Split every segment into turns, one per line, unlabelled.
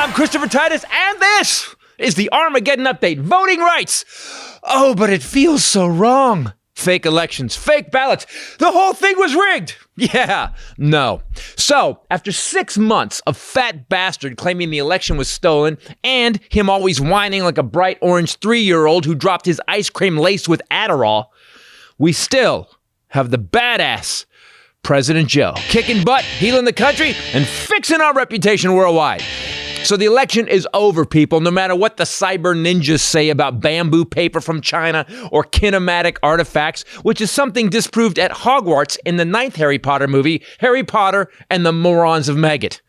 I'm Christopher Titus, and this is the Armageddon Update. Voting rights. Oh, but it feels so wrong. Fake elections, fake ballots. The whole thing was rigged. Yeah, no. So, after 6 months of fat bastard claiming the election was stolen and him always whining like a bright orange 3-year-old who dropped his ice cream laced with Adderall, we still have the badass President Joe kicking butt, healing the country, and fixing our reputation worldwide. So the election is over, people, no matter what the cyber ninjas say about bamboo paper from China or kinematic artifacts, which is something disproved at Hogwarts in the 9th Harry Potter movie, Harry Potter and the Morons of Maggot.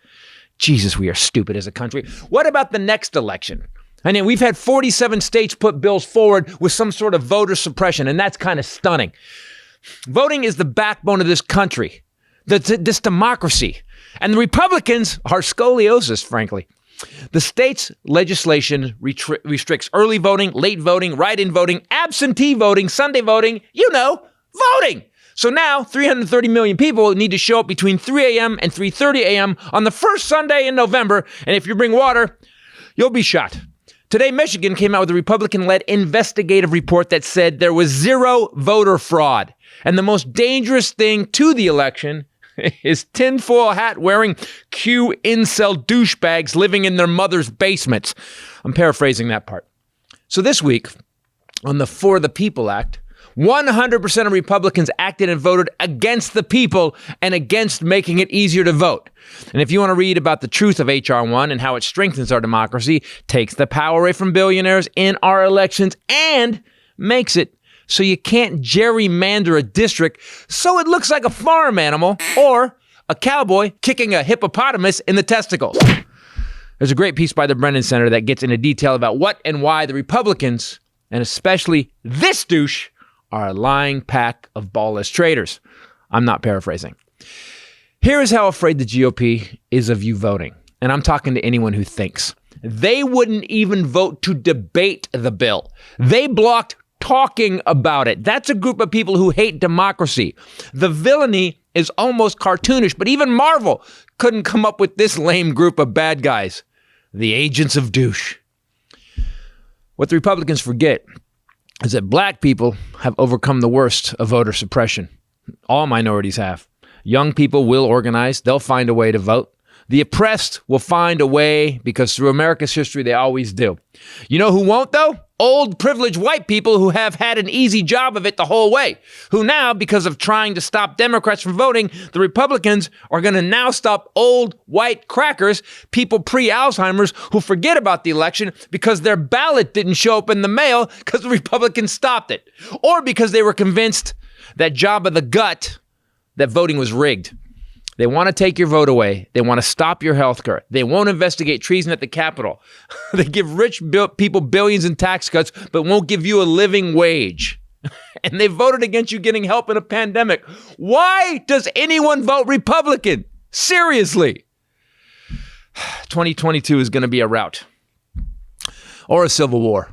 Jesus, we are stupid as a country. What about the next election? I mean, we've had 47 states put bills forward with some sort of voter suppression, and that's kind of stunning. Voting is the backbone of this country, this democracy. And the Republicans are scoliosis, frankly. The state's legislation restricts early voting, late voting, write-in voting, absentee voting, Sunday voting, voting. So now 330 million people need to show up between 3 a.m. and 3:30 a.m. on the first Sunday in November. And if you bring water, you'll be shot. Today, Michigan came out with a Republican-led investigative report that said there was zero voter fraud. And the most dangerous thing to the election is tinfoil hat wearing Q incel douchebags living in their mother's basements. I'm paraphrasing that part. So this week, on the For the People Act, 100% of Republicans acted and voted against the people and against making it easier to vote. And if you want to read about the truth of H.R. 1 and how it strengthens our democracy, takes the power away from billionaires in our elections, and makes it so you can't gerrymander a district so it looks like a farm animal or a cowboy kicking a hippopotamus in the testicles. There's a great piece by the Brennan Center that gets into detail about what and why the Republicans, and especially this douche, are a lying pack of ballless traitors. I'm not paraphrasing. Here is how afraid the GOP is of you voting. And I'm talking to anyone who thinks. They wouldn't even vote to debate the bill. They blocked talking about it. That's a group of people who hate democracy. The villainy is almost cartoonish, but even Marvel couldn't come up with this lame group of bad guys. The agents of douche. What the Republicans forget is that black people have overcome the worst of voter suppression. All minorities have. Young people will organize. They'll find a way to vote. The oppressed will find a way because through America's history, they always do. You know who won't, though? Old, privileged white people who have had an easy job of it the whole way. Who now, because of trying to stop Democrats from voting, the Republicans are going to now stop old, white crackers, people pre-Alzheimer's who forget about the election because their ballot didn't show up in the mail because the Republicans stopped it. Or because they were convinced that job of the gut that voting was rigged. They want to take your vote away. They want to stop your health care. They won't investigate treason at the Capitol. They give rich people billions in tax cuts, but won't give you a living wage. And they voted against you getting help in a pandemic. Why does anyone vote Republican? Seriously. 2022 is going to be a rout. Or a civil war.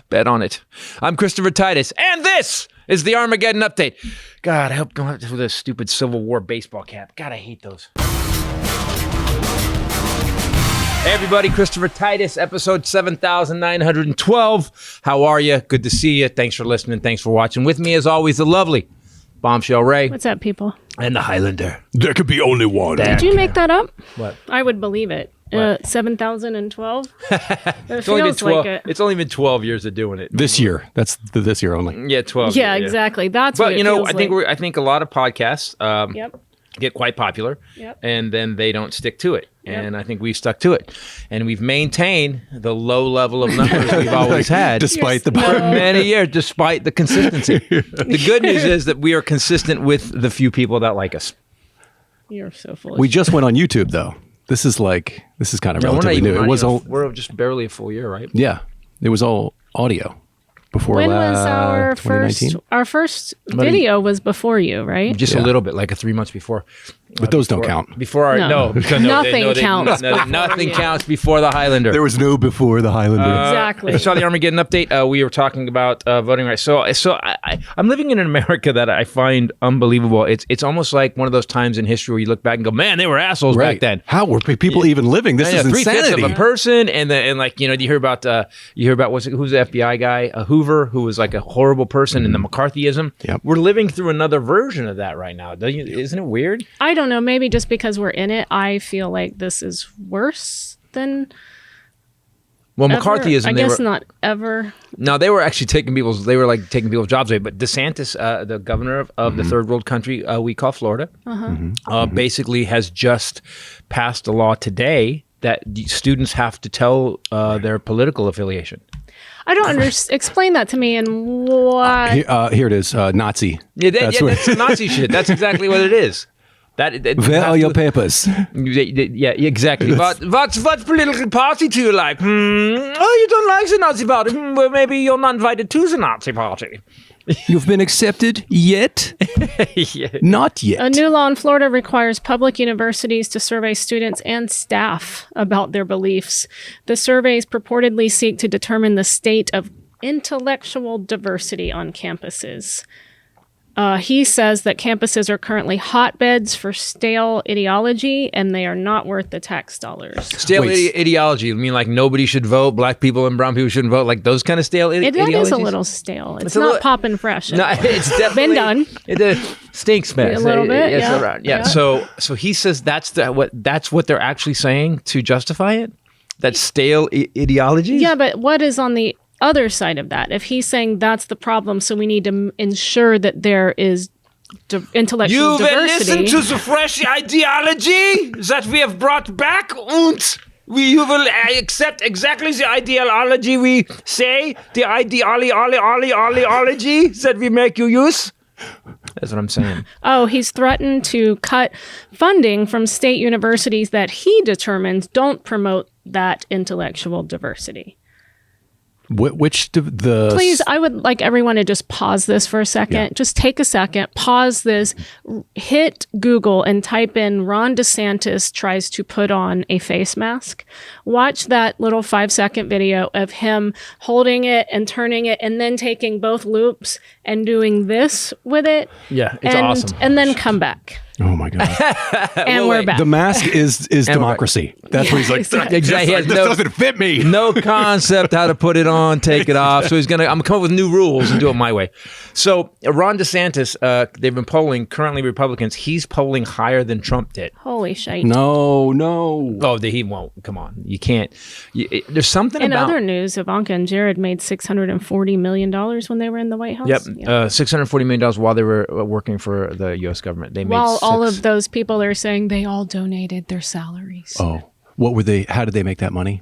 Bet on it. I'm Christopher Titus, and this is the Armageddon Update. God, I hope don't have to with a stupid Civil War baseball cap. God, I hate those. Hey everybody, Christopher Titus, episode 7912. How are you? Good to see you. Thanks for listening. Thanks for watching. With me, as always, the lovely Bombshell Ray.
What's up, people?
And the Hylinder.
There could be only one.
Did you make that up?
What?
I would believe it. 7012?
It's only been 12 years of doing it.
This year. That's this year only.
Yeah, 12.
Yeah, exactly. That's
but
what it feels
I think a lot of podcasts
Yep.
get quite popular,
Yep.
and then they don't stick to it.
Yep.
And I think we've stuck to it, and we've maintained the low level of numbers we've always had,
despite
for many years, despite the consistency. The good news is that we are consistent with the few people that like us.
You're so foolish.
We just went on YouTube though. This is kind of relatively new. It was all
we're just barely a full year, right?
Yeah, it was all audio before.
When was our
2019?
first video was before you, right?
Just a little bit, like 3 months before.
But those don't count.
Before our
Nothing counts
nothing
before,
counts before the Highlander.
There was no before the Highlander.
Exactly.
I saw the Armageddon update. We were talking about voting rights. So I'm living in an America that I find unbelievable. It's almost like one of those times in history where you look back and go, man, they were assholes back then.
How were people even living? This is insanity.
3/5 of a person, and like you hear about who's the FBI guy, Hoover, who was like a horrible person, and the McCarthyism.
Yep.
We're living through another version of that right now. Isn't it weird?
I don't know. Maybe just because we're in it, I feel like this is worse than.
Well,
ever.
McCarthyism.
I guess not ever.
No, they were actually taking people's jobs away. But DeSantis, the governor of the third world country we call Florida, basically has just passed a law today that students have to tell their political affiliation.
I don't understand. Explain that to me and why.
Here it is, Nazi.
That's Nazi shit. That's exactly what it is.
Where are your papers?
Yeah, exactly. What political party do you like? Oh, you don't like the Nazi party? Well, maybe you're not invited to the Nazi party.
You've been accepted yet?
Yeah.
Not yet.
A new law in Florida requires public universities to survey students and staff about their beliefs. The surveys purportedly seek to determine the state of intellectual diversity on campuses. He says that campuses are currently hotbeds for stale ideology, and they are not worth the tax dollars.
Stale ideology. I mean, like nobody should vote. Black people and brown people shouldn't vote. Like those kind of stale ideologies.
That is a little stale. It's not popping fresh.
No, it's definitely
been done.
It stinks, man.
A little bit.
Yeah. So he says that's what they're actually saying to justify it. That stale ideology.
Yeah, but what is on the other side of that? If he's saying that's the problem, so we need to ensure that there is intellectual diversity.
You will listen to the fresh ideology that we have brought back, and you will accept exactly the ideology we say, the ideology that we make you use. That's what I'm saying.
Oh, he's threatened to cut funding from state universities that he determines don't promote that intellectual diversity. Please, I would like everyone to just pause this for a second. Yeah. Just take a second, pause this, hit Google and type in Ron DeSantis tries to put on a face mask. Watch that little 5-second video of him holding it and turning it and then taking both loops and doing this with it.
Yeah, it's awesome.
And then come back.
Oh my God.
And we're back.
The mask is democracy. That's what he's like.
Exactly.
This doesn't fit me.
No concept how to put it on, take it off. So I'm going to come up with new rules and do it my way. So Ron DeSantis, they've been polling, currently Republicans, he's polling higher than Trump did.
Holy shit.
No.
Oh, he won't. Come on. You can't. There's something
in
about...
other news, Ivanka and Jared made $640 million when they were in the White House.
Yep. $640 million while they were working for the U.S. government. They made
all of those people are saying they all donated their salaries.
Oh, what were they? How did they make that money?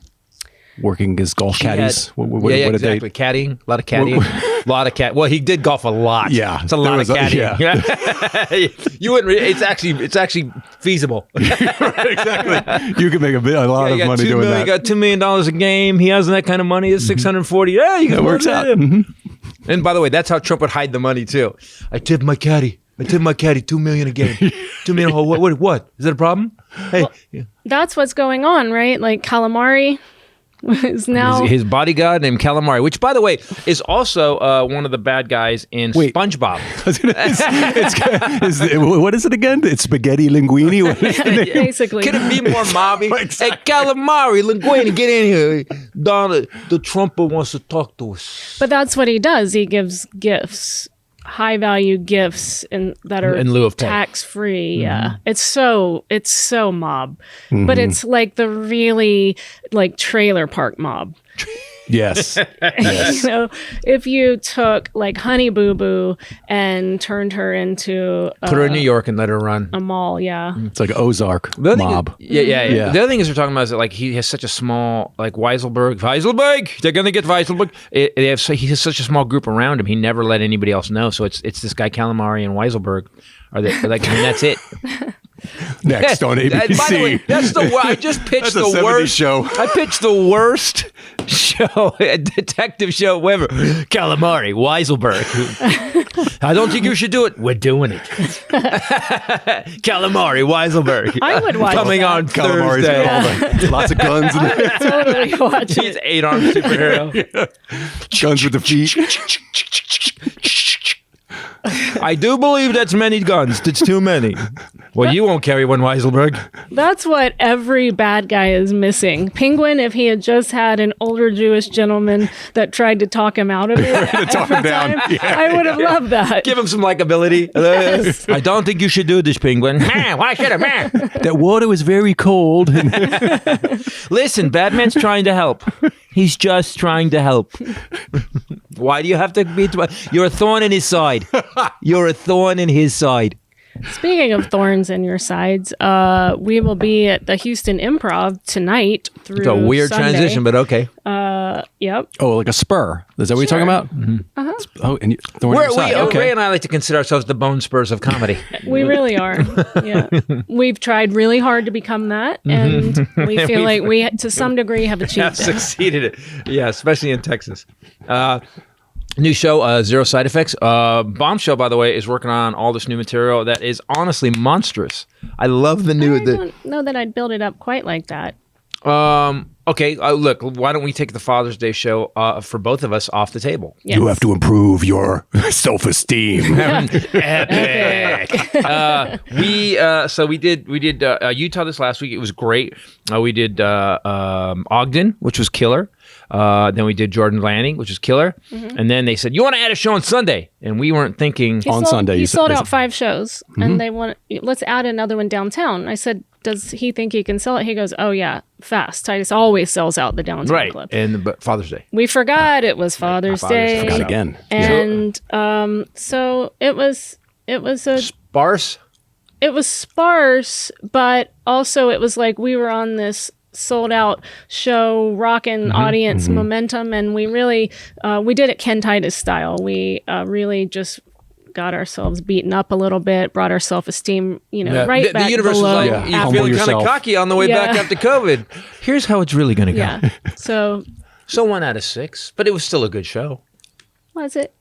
Working as golf caddies? What
exactly. Caddying, a lot of caddying, a lot of cat. Well, he did golf a lot.
Yeah,
it's a lot of caddying. Yeah. You wouldn't. It's actually feasible.
Exactly. You could make a lot of money doing that.
You got $2 million a game. He has that kind of money. It's 640. Yeah, you can work out. Mm-hmm. And by the way, that's how Trump would hide the money too. I tipped my caddy $2 million a game. $2 million. What? Is that a problem? Hey,
that's what's going on, right? Like Calamari is now
his bodyguard named Calamari, which, by the way, is also one of the bad guys in SpongeBob.
What is it again? It's spaghetti linguine. What is the name?
Basically,
can it be more mobby? Exactly. Hey, Calamari linguine, get in here. Donna, the Trumper wants to talk to us.
But that's what he does. He gives gifts. High value gifts that are
in lieu of
tax free. Mm-hmm. Yeah, it's so mob, but it's like the really like trailer park mob.
Yes.
You know, if you took like Honey Boo Boo and turned her into
put her in New York and let her run
a mall, yeah,
it's like Ozark mob.
Yeah. The other thing is we're talking about is that like he has such a small like Weiselberg, they're gonna get Weiselberg. He has such a small group around him. He never let anybody else know. So it's this guy Calamari and Weiselberg. Are they like? I mean, that's it.
Next on ABC.
By the way, I just pitched the worst
show.
I pitched the worst detective show, whatever. Calamari, Weiselberg. I don't think you should do it. We're doing it. Calamari, Weiselberg.
I would watch
Coming
that.
on
Calamari's
Thursday.
got all the, lots of guns and
I would totally watch
He's
it.
8-armed superhero.
guns with the feet.
I do believe that's many guns. That's too many. Well, you won't carry one, Weiselberg.
That's what every bad guy is missing. Penguin, if he had just had an older Jewish gentleman that tried to talk him out of it,
To talk him down.
time, I would have loved that.
Give him some likability. I don't think you should do this, Penguin. Why should I?
That water was very cold.
Listen, Batman's trying to help. He's just trying to help. Why do you have to be? You're a thorn in his side. You're a thorn in his side.
Speaking of thorns in your sides, we will be at the Houston Improv tonight through
It's a weird
Sunday.
transition, but okay.
Yep.
Oh, like a spur. Is that what you're talking about? Oh, and thorn in your side. Okay.
Ray and I like to consider ourselves the bone spurs of comedy.
We really are. Yeah. We've tried really hard to become that, and we feel like we, to some degree, have
Have
achieved it.
succeeded it. Yeah, especially in Texas. New show, Zero Side Effects. Bombshell, by the way, is working on all this new material that is honestly monstrous. I love the new.
I don't know that I'd build it up quite like that.
Okay, look, why don't we take the Father's Day show for both of us off the table?
Yes.
You have to improve your self-esteem.
Epic. We did Utah this last week. It was great. We did Ogden, which was killer. Then we did Jordan Landing, which was killer. And then they said, you want to add a show on Sunday? And we weren't thinking.
Sunday,
He
you
sold
said-
out 5 shows, and they want, let's add another one downtown. I said, does he think he can sell it? He goes, oh yeah, fast. Titus always sells out the downtown
Right.
club.
But Father's Day.
We forgot it was Father's Day.
Forgot again.
And so it was
Sparse.
sparse, but also it was like we were on this sold out show, rockin' audience momentum, and we really we did it Ken Titus style. We really just got ourselves beaten up a little bit, brought our self-esteem, right back
the universe
below.
was like,
Yeah.
you're
Humble
feeling kind of
yourself.
cocky on the way back
Yeah.
after COVID. Here's how it's really going to go.
Yeah. So
So 1 out of 6, but it was still a good show.
was it?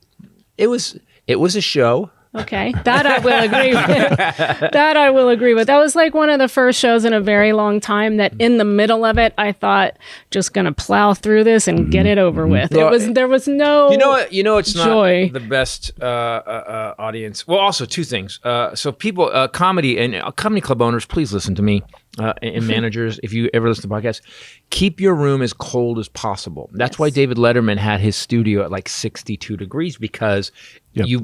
It was a show.
Okay, that I will agree with. That I will agree with. That was like one of the first shows in a very long time that in the middle of it, I thought just going to plow through this and get it over with.
Well,
There was no
It's not
joy.
the best audience. Well, also 2 things. So people, comedy and comedy club owners, please listen to me. And managers, if you ever listen to podcasts, keep your room as cold as possible. That's why David Letterman had his studio at like 62 degrees because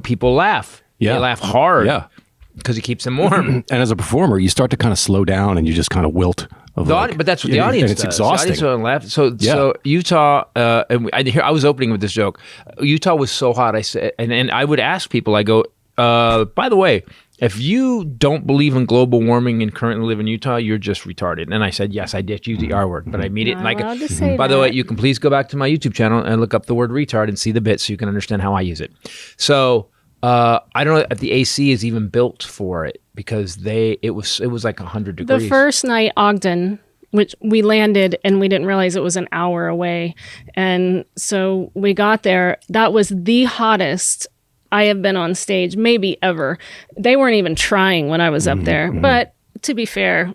people laugh.
Yeah.
They laugh hard.
Yeah.
Because it keeps them warm.
And as a performer, you start to kind of slow down and you just kind of wilt.
But that's what the audience
and it's
does.
exhausting.
The audience doesn't laugh. So Utah, and I was opening with this joke. Utah was so hot. I said, and I would ask people. I go, by the way, if you don't believe in global warming and currently live in Utah, you're just retarded. And I said, yes, I did use the R word, but I mean it.
Not allowed to say
By the way,
that.
you can please go back to my YouTube channel and look up the word retard and see the bits so you can understand how I use it. So. I don't know if the AC is even built for it because it was like 100 degrees.
The first night, Ogden, which we landed and we didn't realize it was an hour away. And so we got there. That was the hottest I have been on stage, maybe ever. They weren't even trying when I was up there. But to be fair,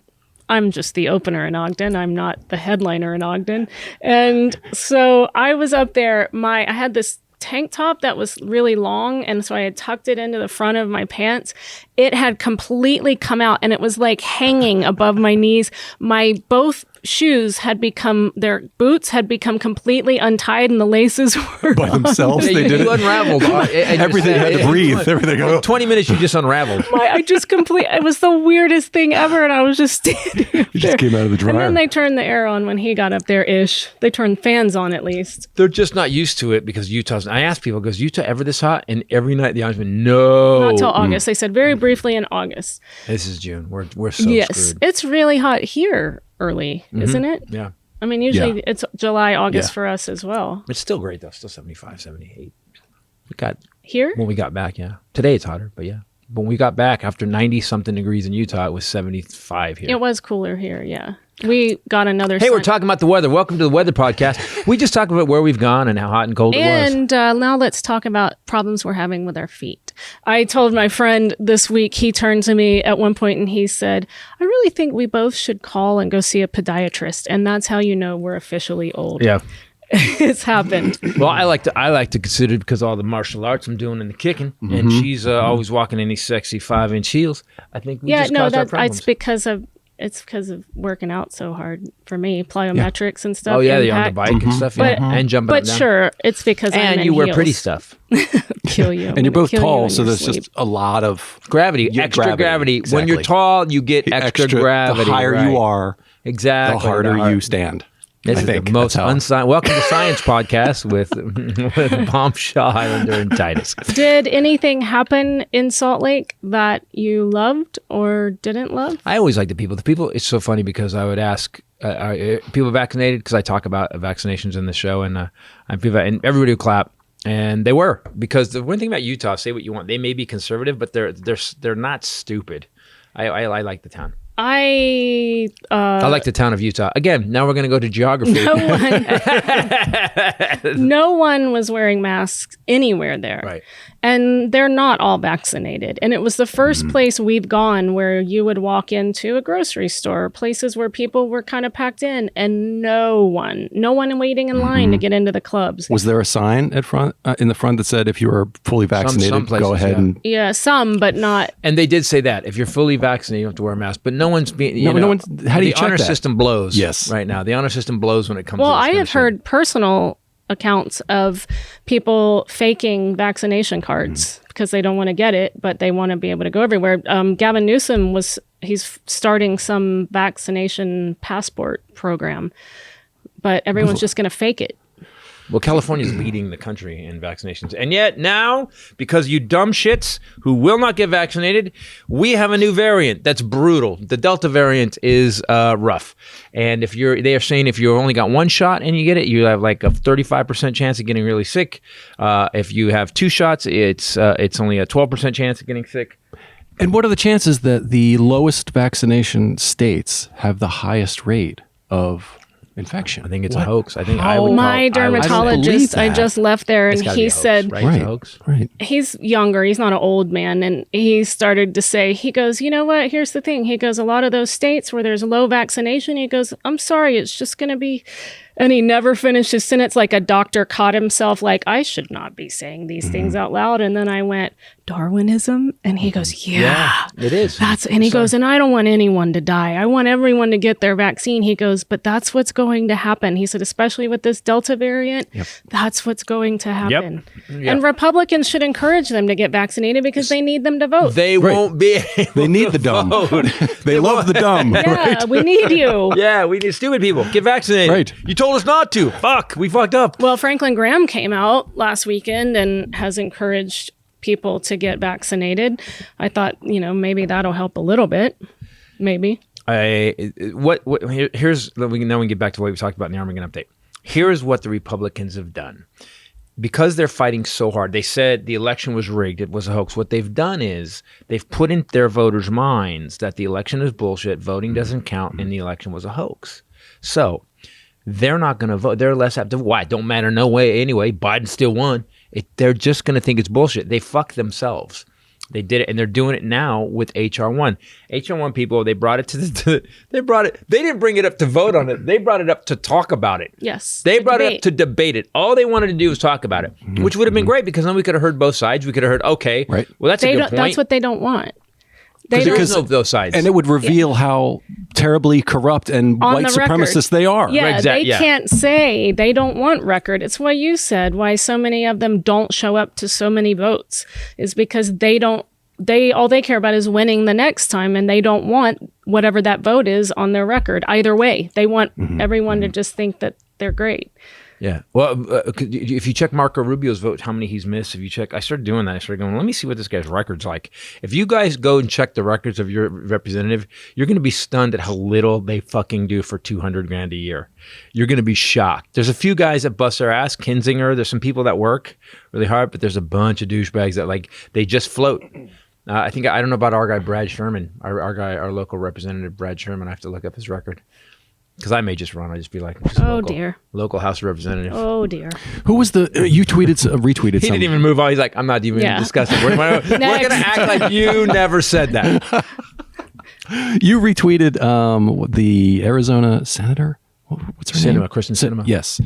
I'm just the opener in Ogden. I'm not the headliner in Ogden. And so I was up there. I had this tank top that was really long, and so I had tucked it into the front of my pants. It had completely come out and it was like hanging above my knees. Both shoes their boots had become completely untied and the laces were
By themselves, they did
you
it.
unraveled.
Everything had to breathe. Everything.
20 minutes, you just unraveled.
it was the weirdest thing ever, and I was just standing up
You just
there.
came out of the dryer.
And then they turned the air on when he got up there-ish. They turned fans on at least.
They're just not used to it because Utah's. I asked people, goes Utah ever this hot? And every night the audience went, no.
Not till August. They said very briefly in August.
This is June. We're so
Yes,
screwed.
it's really hot here early, isn't it?
Yeah.
I mean, usually it's July, August
Yeah.
for us as well.
It's still great though. Still 75, 78. We got
Here?
when we got back, yeah. Today it's hotter, but yeah. But when we got back after 90-something degrees in Utah, it was 75 here.
It was cooler here, yeah. We got another
Hey, we're talking about the weather. Welcome to the Weather Podcast. We just talked about where we've gone and how hot and cold it was.
And now let's talk about problems we're having with our feet. I told my friend this week, he turned to me at one point and he said, I really think we both should call and go see a podiatrist. And that's how you know we're officially old.
Yeah.
It's happened.
Well, I like to consider it because all the martial arts I'm doing in the kicking, and she's always walking in these sexy 5-inch heels. I think we just caused our problems.
It's because of working out so hard for me, plyometrics and stuff.
Oh yeah, you're on the bike and stuff, and jumping up and down.
But sure, it's because I'm in
you wear
heels.
pretty stuff.
Kill you.
And you're both
Kill you
tall,
in
so
your
there's
sleep.
just a lot of
Gravity, extra gravity.
Exactly.
When you're tall, you get extra gravity.
The higher you are,
exactly,
the harder you stand.
This is the most unscience. Welcome to Science Podcast with Bombshell, Hylinder, and Titus.
Did anything happen in Salt Lake that you loved or didn't love?
I always like the people. The people, it's so funny because I would ask, are people vaccinated? Because I talk about vaccinations in the show, and everybody would clap. And they were, because the one thing about Utah, say what you want, they may be conservative, but they're not stupid. I like the town. I like the town of Utah. Again, now we're going to go to geography.
No one was wearing masks anywhere there.
Right.
And they're not all vaccinated. And it was the first place we've gone where you would walk into a grocery store, places where people were kind of packed in, and no one waiting in line to get into the clubs.
Was there a sign in the front that said if you were fully vaccinated,
some places,
go ahead and...
Yeah, some, but not.
And they did say that if you're fully vaccinated, you don't have to wear a mask. But no one's being.
How do you check
the honor
that?
system blows.
Yes.
Right now, the honor system blows when it comes.
Well,
to this
I
kind
have
of
heard personal accounts of people faking vaccination cards because they don't want to get it, but they want to be able to go everywhere. Gavin Newsom he's starting some vaccination passport program, but everyone's just going to fake it.
Well, California's leading the country in vaccinations. And yet now, because you dumb shits who will not get vaccinated, we have a new variant that's brutal. The Delta variant is rough. And they are saying if you only got one shot and you get it, you have like a 35% chance of getting really sick. If you have 2 shots, it's only a 12% chance of getting sick.
And what are the chances that the lowest vaccination states have the highest rate of infection?
I think it's a hoax. I think
My dermatologist, I just left there, and he said,
right.
He's younger. He's not an old man. And he started to say, he goes, you know what? Here's the thing. He goes, a lot of those states where there's low vaccination, he goes, I'm sorry, it's just going to be. And he never finished his sentence, like a doctor caught himself, like, I should not be saying these things out loud. And then I went, Darwinism? And he goes, yeah
it is.
And he goes, and I don't want anyone to die. I want everyone to get their vaccine. He goes, but that's what's going to happen. He said, especially with this Delta variant, that's what's going to happen. Yep. And Republicans should encourage them to get vaccinated because they need them to vote.
They won't be able
They need the dumb. They love the dumb.
Yeah, we need you.
Yeah, we need stupid people. Get vaccinated.
Right.
You told us not to. Fuck, we fucked up.
Well, Franklin Graham came out last weekend and has encouraged people to get vaccinated. I thought, maybe that'll help a little bit. Maybe.
Here's, now we can get back to what we talked about in the Armageddon update. Here's what the Republicans have done. Because they're fighting so hard, they said the election was rigged, it was a hoax. What they've done is they've put in their voters' minds that the election is bullshit, voting doesn't count, and the election was a hoax. So they're not going to vote. They're less apt to. Why? It don't matter no way anyway. Biden still won. They're just going to think it's bullshit. They fuck themselves. They did it, and they're doing it now with HR1. HR1 people, they brought it they didn't bring it up to vote on it. They brought it up to talk about it.
Yes.
They brought it up to debate it. All they wanted to do was talk about it, which would have been great because then we could have heard both sides. We could have heard, okay, well, that's a good point.
That's what they don't want.
There is no those sides.
And it would reveal how terribly corrupt and white supremacist they are.
Yeah, they can't say they don't want record. It's why you said why so many of them don't show up to so many votes is because all they care about is winning the next time, and they don't want whatever that vote is on their record. Either way, they want everyone to just think that they're great.
Yeah. Well, if you check Marco Rubio's vote, how many he's missed, I started doing that. I started going, let me see what this guy's record's like. If you guys go and check the records of your representative, you're going to be stunned at how little they fucking do for $200,000 a year. You're going to be shocked. There's a few guys that bust their ass, Kinzinger. There's some people that work really hard, but there's a bunch of douchebags that they just float. I don't know about our guy Brad Sherman, our local representative Brad Sherman. I have to look up his record because I may just run. I just be like,
dear,
local House of Representative.
Oh dear.
Who was the you retweeted?
He didn't even move on. He's like, I'm not even discussing. We're gonna act like you never said that.
You retweeted the Arizona senator. What's her name?
Kristen Sinema.
Yes.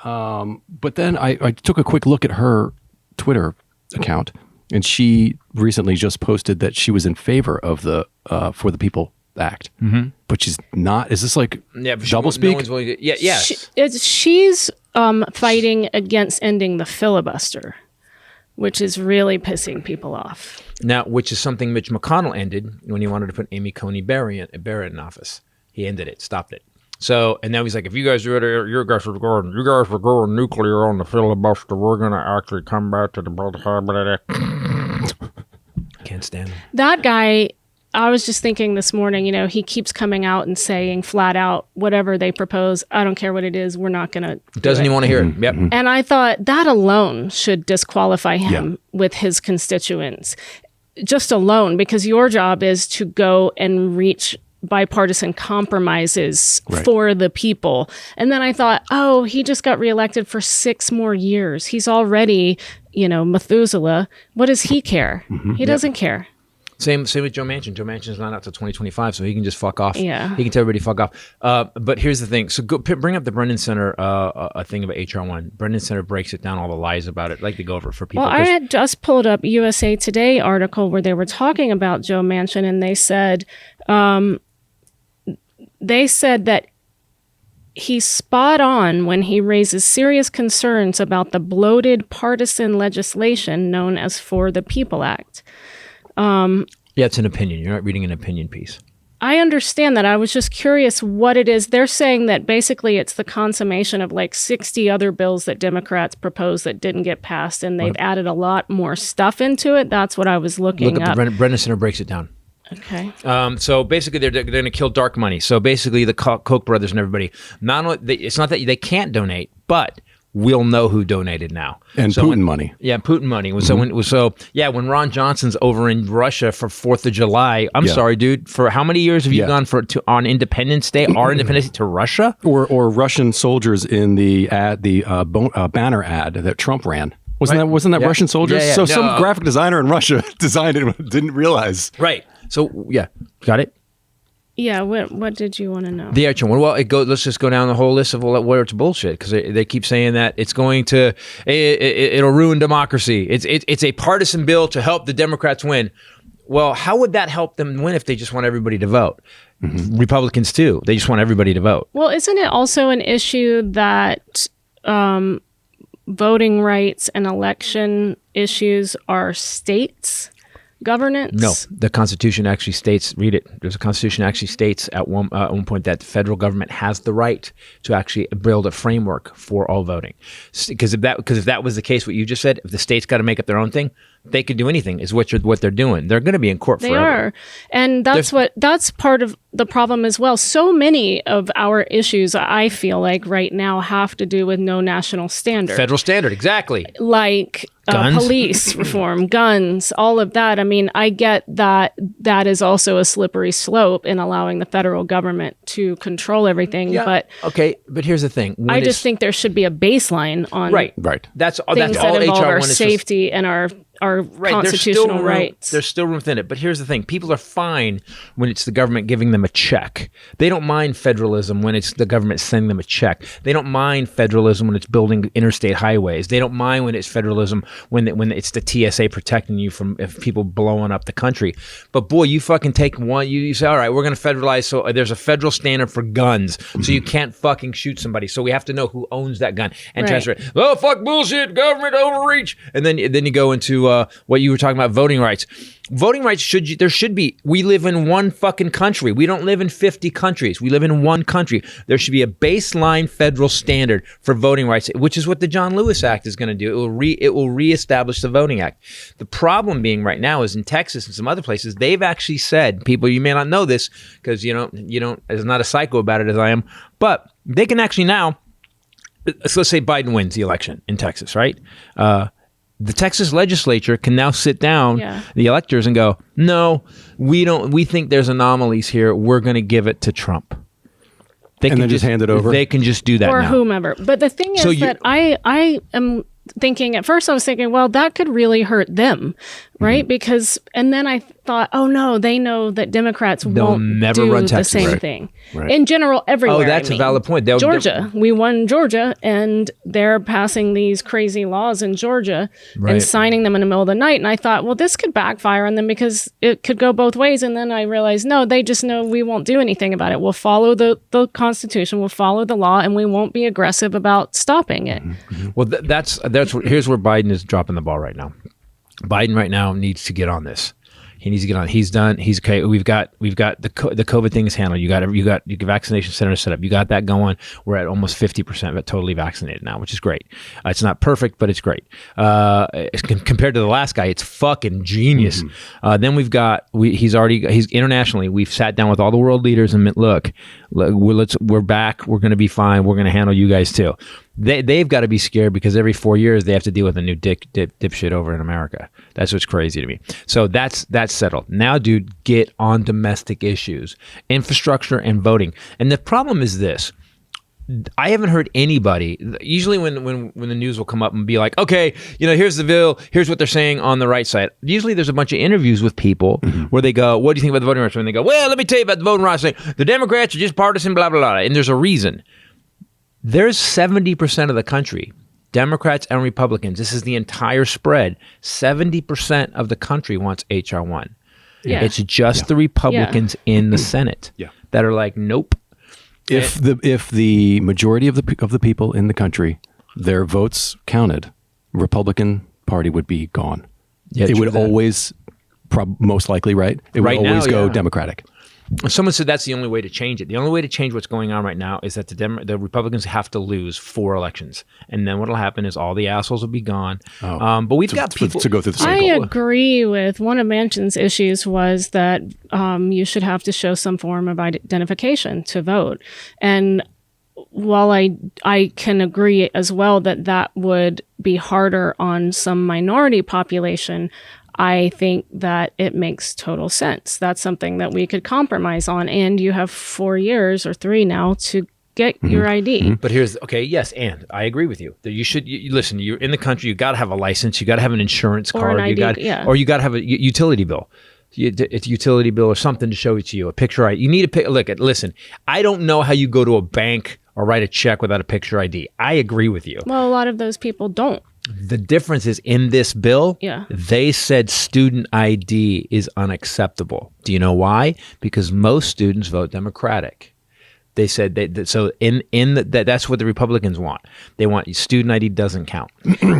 But then I took a quick look at her Twitter account, and she recently just posted that she was in favor of the For the People Act, but she's not. Is this like double speak?
Yes.
She's fighting against ending the filibuster, which is really pissing people off.
Now, which is something Mitch McConnell ended when he wanted to put Amy Coney Barrett in office. He ended it, stopped it. So, and now he's like, if you guys are going nuclear on the filibuster, we're going to actually come back to the... Can't stand him.
That guy, I was just thinking this morning, he keeps coming out and saying flat out, whatever they propose, I don't care what it is, we're not going to...
Doesn't he want to hear it? Yep.
And I thought that alone should disqualify him with his constituents. Just alone, because your job is to go and reach bipartisan compromises for the people. And then I thought, he just got reelected for 6 more years. He's already, Methuselah. What does he care? He doesn't care.
Same with Joe Manchin. Joe Manchin's not out till 2025, so he can just fuck off.
Yeah.
He can tell everybody fuck off. But here's the thing. So bring up the Brennan Center a thing about HR1. Brennan Center breaks it down, all the lies about it. I'd like to go over it for people.
Well, I had just pulled up USA Today article where they were talking about Joe Manchin, and they said that he's spot on when he raises serious concerns about the bloated partisan legislation known as For the People Act.
It's an opinion. You're not reading an opinion piece.
I understand that. I was just curious what it is. They're saying that basically it's the consummation of like 60 other bills that Democrats proposed that didn't get passed, and they've added a lot more stuff into it. That's what I was looking up.
Brennan Center breaks it down.
Okay.
So basically, they're going to kill dark money. So basically, the Koch brothers and everybody. It's not that they can't donate, but we'll know who donated now.
And
so
Putin money.
Yeah, Putin money. When Ron Johnson's over in Russia for 4th of July, I'm sorry, dude. For how many years have you gone on Independence Day, our Independence Day, to Russia?
Or Russian soldiers in the banner ad that Trump ran. Wasn't that Russian soldiers?
Yeah.
Some graphic designer in Russia designed it and didn't realize.
Right. So got it.
Yeah. What did you want to know?
The actual one. Well, let's just go down the whole list of where it's bullshit, because they keep saying that it's going to it'll ruin democracy. It's a partisan bill to help the Democrats win. Well, how would that help them win if they just want everybody to vote? Republicans too. They just want everybody to vote.
Well, isn't it also an issue that voting rights and election issues are states' governance?
No, the Constitution actually states, read it, there's a Constitution actually states at one point that the federal government has the right to actually build a framework for all voting. Because if that was the case, what you just said, if the states got to make up their own thing, they could do anything, is what they're doing. They're going to be in court forever.
They are. And that's part of the problem as well. So many of our issues, I feel like right now, have to do with no national standard.
Federal standard, exactly.
Like police reform, guns, all of that. I mean, I get that is also a slippery slope in allowing the federal government to control everything. Yeah. But
here's the thing.
I just think there should be a baseline on
right. That's all
involve
HR1
our safety and our constitutional rights.
There's still room within it. But here's the thing. People are fine when it's the government giving them a check. They don't mind federalism when it's the government sending them a check. They don't mind federalism when it's building interstate highways. They don't mind when it's federalism when it's the TSA protecting you from people blowing up the country. But boy, you fucking take one, you say, all right, we're going to federalize. So there's a federal standard for guns. So you can't fucking shoot somebody. So we have to know who owns that gun and transfer it. Oh, fuck bullshit, government overreach. And then you go into what you were talking about, voting rights. Voting rights there should be. We live in one fucking country. We don't live in 50 countries. We live in one country. There should be a baseline federal standard for voting rights, which is what the John Lewis Act is going to do. It will reestablish the Voting Act. The problem being right now is in Texas and some other places, they've actually said, people, you may not know this because you don't as not a psycho about it as I am, but they can actually now, let's say Biden wins the election in Texas, right? The Texas legislature can now sit down, the electors, and go, no, we don't. We think there's anomalies here. We're going to give it to Trump. They
and
can
then just hand it over?
They can just do that
or
now.
whomever. But the thing is that I am thinking, at first I was thinking, well, that could really hurt them, right? Because, and then I thought, oh no, they know that Democrats won't
never
do
run
the
Texas.
same
Right.
thing.
Right.
In general, everywhere.
Oh, that's a valid point.
Georgia, we won Georgia, and they're passing these crazy laws in Georgia
Right.
and signing them in the middle of the night. And I thought, well, this could backfire on them because it could go both ways. And then I realized, no, they just know we won't do anything about it. We'll follow the Constitution, we'll follow the law, and we won't be aggressive about stopping it.
Well, that's what, here's where Biden is dropping the ball right now. Biden right now needs to get on this. He needs to get on. He's done. He's okay. We've got the COVID thing is handled. You got your vaccination center set up. You got that going. We're at almost 50% totally vaccinated now, which is great. It's not perfect, but it's great. Compared to the last guy, it's fucking genius. Then he's internationally. We've sat down with all the world leaders and look, we're back. We're going to be fine. We're going to handle you guys too. They've got to be scared because every 4 years they have to deal with a new dipshit over in America. That's what's crazy to me. So that's settled. Now, dude, get on domestic issues, infrastructure and voting. And the problem is this. I haven't heard anybody, usually when the news will come up and be like, okay, here's the bill, here's what they're saying on the right side. Usually there's a bunch of interviews with people where they go, what do you think about the voting rights? And they go, well, let me tell you about the voting rights thing. The Democrats are just partisan, blah, blah, blah. And there's a reason. There's 70% of the country, Democrats and Republicans. This is the entire spread. 70% of the country wants H.R. 1.
Yeah.
It's just the Republicans in the Senate that are like, nope.
If the majority of the people in the country, their votes counted, Republican Party would be gone.
Yeah,
it would always, most likely, right? It would always go Democratic.
Someone said that's the only way to change it. The only way to change what's going on right now is that the Republicans have to lose 4 elections. And then what will happen is all the assholes will be gone. But we've got people
to go through the cycle.
I agree with one of Manchin's issues was that you should have to show some form of identification to vote. And while I can agree as well that would be harder on some minority population, I think that it makes total sense. That's something that we could compromise on. And you have 4 years or 3 now to get your ID.
But and I agree with you. That listen, you're in the country, you got to have a license, you got to have an insurance
Or
card,
an ID,
or you got to have a utility bill. It's a utility bill or something to show it to you, a picture ID. You need a listen, I don't know how you go to a bank or write a check without a picture ID. I agree with you.
Well, a lot of those people don't.
The difference is in this bill, they said student ID is unacceptable. Do you know why? Because most students vote Democratic. They said that's what the Republicans want. They want student ID doesn't count.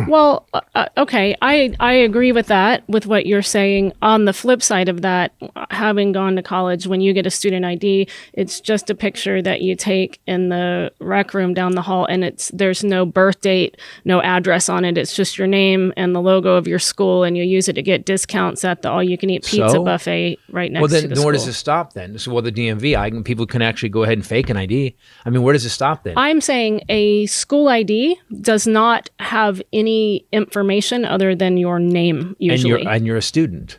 Well, okay, I agree with that, with what you're saying. On the flip side of that, having gone to college, when you get a student ID, it's just a picture that you take in the rec room down the hall, and there's no birth date, no address on it. It's just your name and the logo of your school, and you use it to get discounts at the all-you-can-eat pizza buffet right next to the school.
Well, then where does it stop then? So, the DMV, people can actually go ahead and fake an ID. I mean, where does it stop then?
I'm saying a school ID does not have any information other than your name usually.
And you're a student.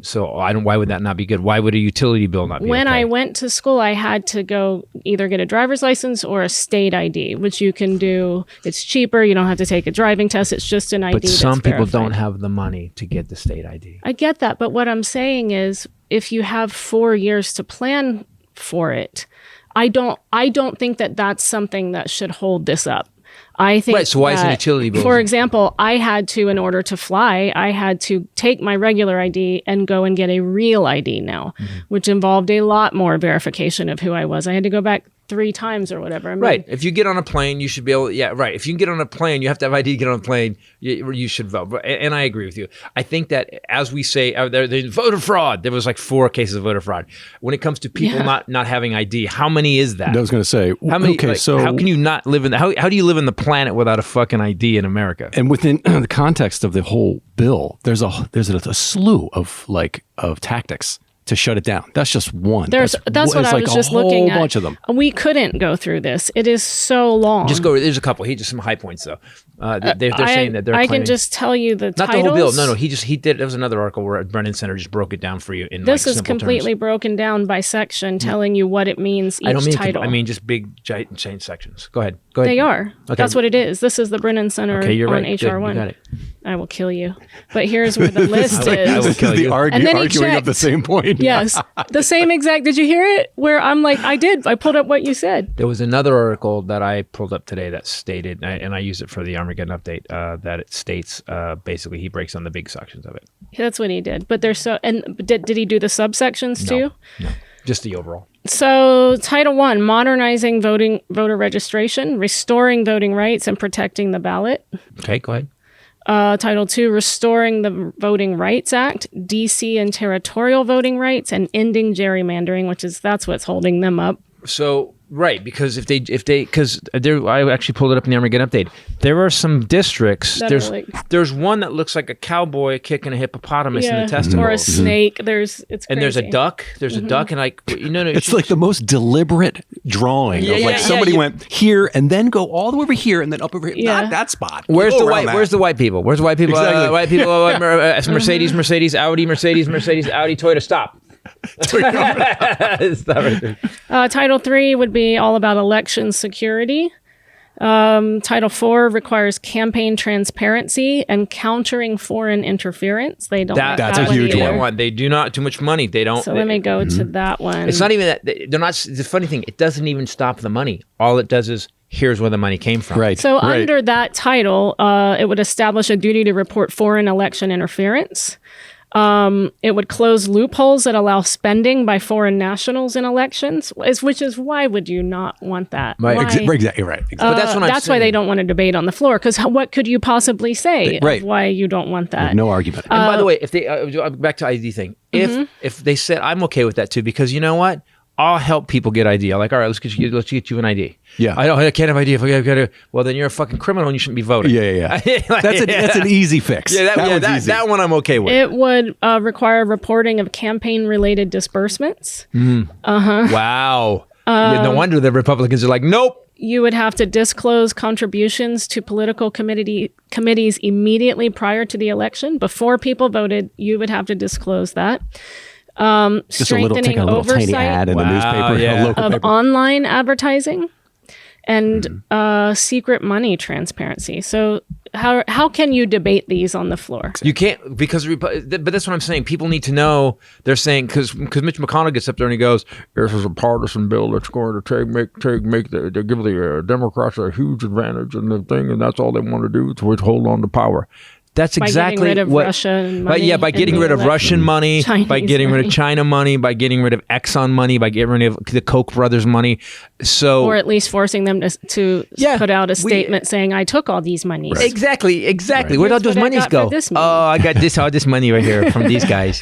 So why would that not be good? Why would a utility bill not be
When
okay?
I went to school, I had to go either get a driver's license or a state ID, which you can do. It's cheaper. You don't have to take a driving test. It's just an ID.
But some people
verified.
don't have the money to get the state ID.
I get that. But what I'm saying is if you have 4 years to plan for it, I don't think that that's something that should hold this up. I think
so why is an utility bill?
For example, I had to, in order to fly, I had to take my regular ID and go and get a real ID now, which involved a lot more verification of who I was. I had to go back 3 times or whatever.
Right. If you get on a plane, you should be able. If you can get on a plane, you have to have ID to get on a plane. You should vote. And I agree with you. I think that as we say, there's voter fraud. There was like 4 cases of voter fraud. When it comes to people not having ID, how many is that?
I was going to say,
how many?
Okay, so
how can you not live in? How do you live in the planet without a fucking ID in America?
And within the context of the whole bill, there's a slew of tactics to shut it down. That's just one.
That's what I was just looking at.
A whole bunch of them.
We couldn't go through this. It is so long.
Just go. There's a couple. Just some high points though. They're saying that they're.
I
claiming,
can just tell you the
not
titles.
the whole bill. No. He did. There was another article where Brennan Center just broke it down for you in
This
like
is
simple
completely
terms.
broken down by section, telling you what it means. Each
I don't mean.
title.
I mean just big giant chain sections. Go ahead.
They are.
Okay.
That's what it is. This is the Brennan Center
Okay, you're
on
right.
HR1.
You got it.
I will kill you. But here's where the list
I
is.
will kill
This is
you.
the
And then he
arguing of the
checked.
same point.
Yes. The same exact. Did you hear it? Where I'm like, I did. I pulled up what you said.
There was another article that I pulled up today that stated, and I used it for the Armageddon update, that it states basically he breaks down the big sections of it.
That's what he did. But there's so. And did he do the subsections too?
No, just the overall.
So, Title I, modernizing voter registration, restoring voting rights, and protecting the ballot.
Okay, go ahead.
Title II, restoring the Voting Rights Act, DC and territorial voting rights, and ending gerrymandering, that's what's holding them up.
So right, because I actually pulled it up in the Armageddon update. There are some districts.
That are like-
There's one that looks like a cowboy kicking a hippopotamus in the testicles.
Or a snake. It's crazy.
And there's a duck. There's a duck, and
It's like the most deliberate drawing of like somebody went here and then go all the way over here and then up over here.
Yeah.
Not that spot.
Where's
Go
the
around
white?
that.
Where's the white people? Where's the white people?
Exactly.
White people. Mercedes, Audi, Mercedes, Audi, Toyota. Stop. Stop right there.
Title III would be all about election security. Title IV requires campaign transparency and countering foreign interference. They don't. like
That's
that
a
one
huge
either.
one.
They do not too much money. They don't.
So let me go to that one.
It's not even that they're not. The funny thing, it doesn't even stop the money. All it does is here's where the money came from.
Right.
So
right.
under that title, it would establish a duty to report foreign election interference. It would close loopholes that allow spending by foreign nationals in elections, which is why would you not want that?
Right.
Why?
Exactly right. Exactly.
But that's what I'm
That's why
saying.
they don't want to debate on the floor, because what could you possibly say
Right.
of why you don't want that?
No argument.
And by the way, if they back to ID thing, if they said I'm okay with that too, because you know what, I'll help people get ID. I'm like, all right, let's get you an ID.
Yeah.
I can't have ID if I got to. Well, then you're a fucking criminal and you shouldn't be voting.
Yeah.
Like,
That's an easy fix.
Yeah,
one's easy.
that one I'm okay with.
It would require reporting of campaign-related disbursements.
Wow. No wonder the Republicans are like, nope.
You would have to disclose contributions to political committees immediately prior to the election. Before people voted, you would have to disclose that.
Just take a little tiny
oversight
ad in the
Wow,
newspaper,
yeah.
a local
of
paper.
online advertising and secret money transparency. So how can you debate these on the floor?
You can't, because but that's what I'm saying. People need to know. They're saying because Mitch McConnell gets up there and he goes, "This is a partisan bill that's going to give the Democrats a huge advantage in the thing, and that's all they want to do is hold on to power." That's
By
exactly
getting rid of
what.
Russian
By
money
getting
and
rid of
the
Russian money, by
Chinese
getting rid
money.
of China money, by getting rid of Exxon money, by getting rid of the Koch brothers money. So
Or at least forcing them to
Yeah,
put out a statement saying, I took all these monies.
Exactly. Where'd all
Here's
those
what I
monies
got
go?
for this
Oh,
money.
I got all this money right here from these guys.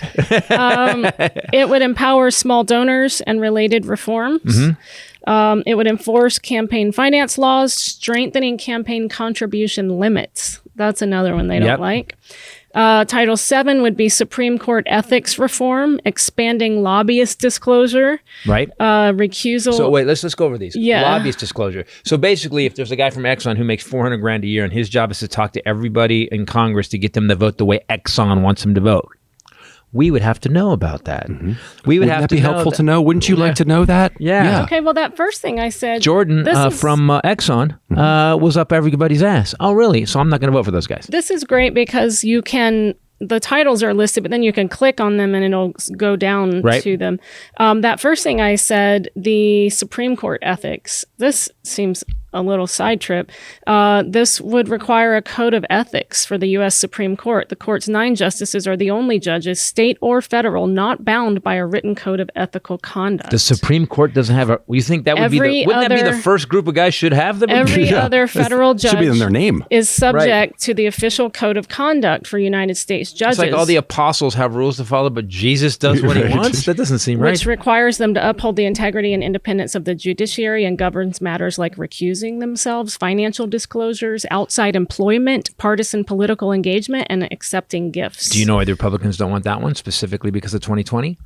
It would empower small donors and related reforms.
Mm-hmm.
It would enforce campaign finance laws, strengthening campaign contribution limits. That's another one they don't
Yep.
like. Title VII would be Supreme Court ethics reform, expanding lobbyist disclosure,
Right.
recusal.
So wait, let's go over these.
Yeah.
Lobbyist disclosure. So basically, if there's a guy from Exxon who makes $400,000 a year and his job is to talk to everybody in Congress to get them to vote the way Exxon wants them to vote, we would have to know about that. We would
Wouldn't
have
that
to
be
know
helpful
that.
to know? Wouldn't you like to know that?
Yeah.
Okay, well, that first thing I said,
Jordan
this is-
from Exxon was up everybody's ass. Oh, really? So I'm not going to vote for those guys.
This is great because you can, the titles are listed, but then you can click on them and it'll go down
Right.
to them. That first thing I said, the Supreme Court ethics, this seems a little side trip. This would require a code of ethics for the U.S. Supreme Court. The court's 9 justices are the only judges, state or federal, not bound by a written code of ethical conduct.
The Supreme Court doesn't have a. You think that would
Every
wouldn't that be the
other-
first group of guys should have them?
Every
Yeah.
other federal judge
Should be in their name.
is subject to the official code of conduct for United States judges.
It's like all the apostles have rules to follow, but Jesus does what he
Right.
wants. That doesn't seem
which
right.
requires them to uphold the integrity and independence of the judiciary and governs matters like recusing themselves, financial disclosures, outside employment, partisan political engagement, and accepting gifts.
Do you know why the Republicans don't want that one specifically because of 2020?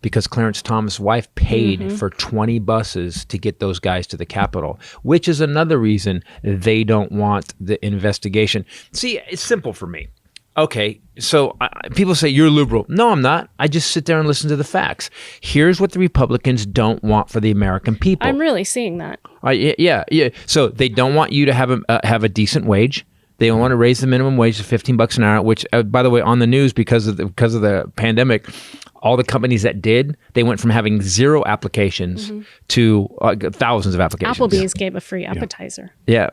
because Clarence Thomas' wife paid for 20 buses to get those guys to the Capitol, which is another reason they don't want the investigation. See, it's simple for me. Okay, so people say you're liberal. No, I'm not. I just sit there and listen to the facts. Here's what the Republicans don't want for the American people.
I'm really seeing that.
Yeah. So they don't want you to have a decent wage. They want to raise the minimum wage to $15 an hour, which, by the way, on the news because of the pandemic, all the companies that did, they went from having 0 applications to thousands of applications.
Applebee's gave a free appetizer.
Yeah.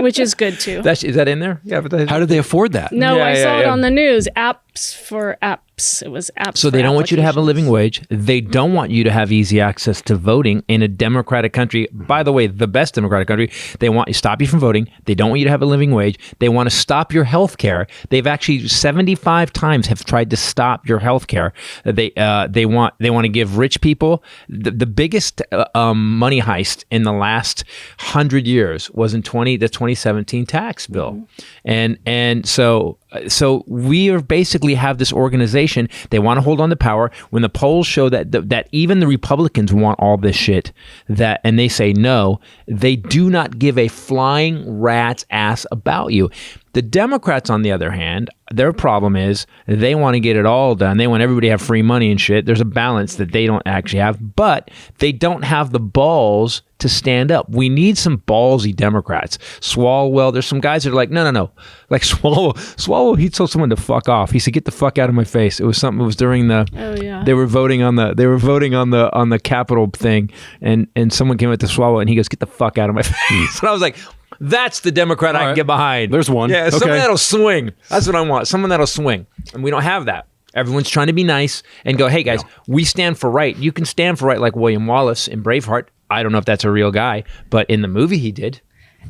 Which is good too.
Is that in there? Yeah.
How did they afford that?
No, I saw it on the news. Apps for apps. It was apps.
So they don't want you to have a living wage. They don't want you to have easy access to voting in a democratic country. By the way, the best democratic country. They want to stop you from voting. They don't want you to have a living wage. They want to stop your health care. They've actually 75 times have tried to stop your health care. They want to give rich people the biggest money heist in the last 100 years was in the 2017 tax bill, and so we are basically have this organization. They want to hold on to power. When the polls show that even the Republicans want all this shit, and they say no, they do not give a flying rat's ass about you. The Democrats, on the other hand, their problem is they want to get it all done. They want everybody to have free money and shit. There's a balance that they don't actually have, but they don't have the balls to stand up. We need some ballsy Democrats. Swalwell, there's some guys that are like, no. Like Swalwell, he told someone to fuck off. He said, get the fuck out of my face. It was something, it was during they were voting on the Capitol thing, and someone came up to Swalwell and he goes, get the fuck out of my face. And I was like, that's the Democrat I can get behind.
There's one.
Yeah, someone that'll swing. That's what I want. Someone that'll swing. And we don't have that. Everyone's trying to be nice and go, hey guys, we stand for right. You can stand for right like William Wallace in Braveheart. I don't know if that's a real guy, but in the movie he did.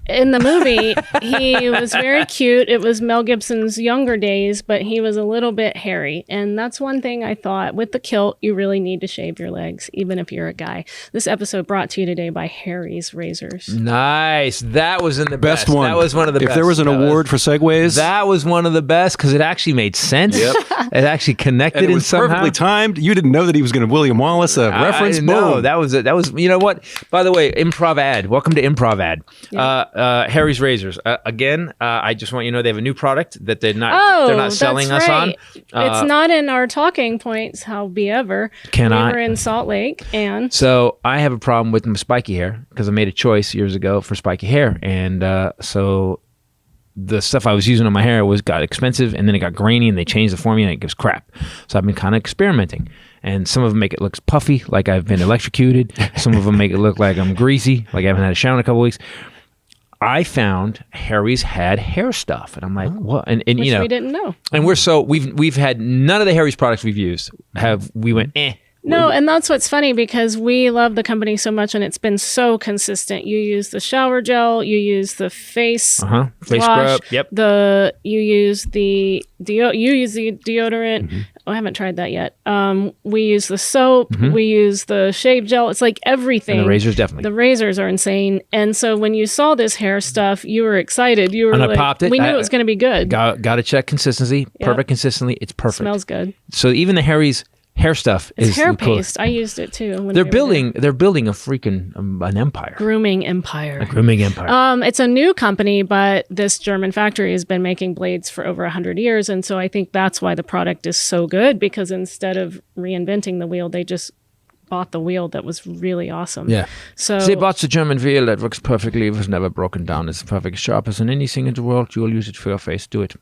In the movie, he was very cute. It was Mel Gibson's younger days, but he was a little bit hairy. And that's one thing I thought. With the kilt, you really need to shave your legs, even if you're a guy. This episode brought to you today by Harry's Razors.
Nice. That was in the
best
best
one.
That was one of the best.
If there was an award for segues,
that was one of the best because it actually made sense. Yep. It actually connected
and it was
somehow.
Perfectly timed. You didn't know that he was going to William Wallace a reference.
No, that was you know what? By the way, improv ad. Welcome to improv ad. Yeah. Harry's Razors. Again, I just want you to know they have a new product that they're not selling us on.
It's not in our talking points, however. We were in Salt Lake, and
so I have a problem with my spiky hair because I made a choice years ago for spiky hair, and so the stuff I was using on my hair got expensive, and then it got grainy, and they changed the formula, and it gives crap. So I've been kind of experimenting, and some of them make it look puffy, like I've been electrocuted. Some of them make it look like I'm greasy, like I haven't had a shower in a couple weeks. I found Harry's had hair stuff, and I'm like, what? And
which
you know,
we didn't know.
And we've had none of the Harry's products we've used. We went eh.
No, and that's what's funny because we love the company so much, and it's been so consistent. You use the shower gel, you use the face
face
wash,
scrub. Yep.
You use the deodorant. Mm-hmm. Oh, I haven't tried that yet. We use the soap. Mm-hmm. We use the shave gel. It's like everything.
And the razors, definitely.
The razors are insane. And so when you saw this hair stuff, you were excited. You were
and
like,
I popped it.
We knew it was going to be good.
Got to check consistency. Yep. Perfect consistency. It's perfect.
Smells good.
So even the Harry's hair stuff is
hair paste. I used it too. When
they're building a freaking an empire.
Grooming empire.
A grooming empire.
It's a new company, but this German factory has been making blades for over 100 years, and so I think that's why the product is so good, because instead of reinventing the wheel, they just bought the wheel that was really awesome.
Yeah.
So
they bought the German wheel that works perfectly. It was never broken down. It's perfect, sharp as in anything in the world. You'll use it for your face. Do it.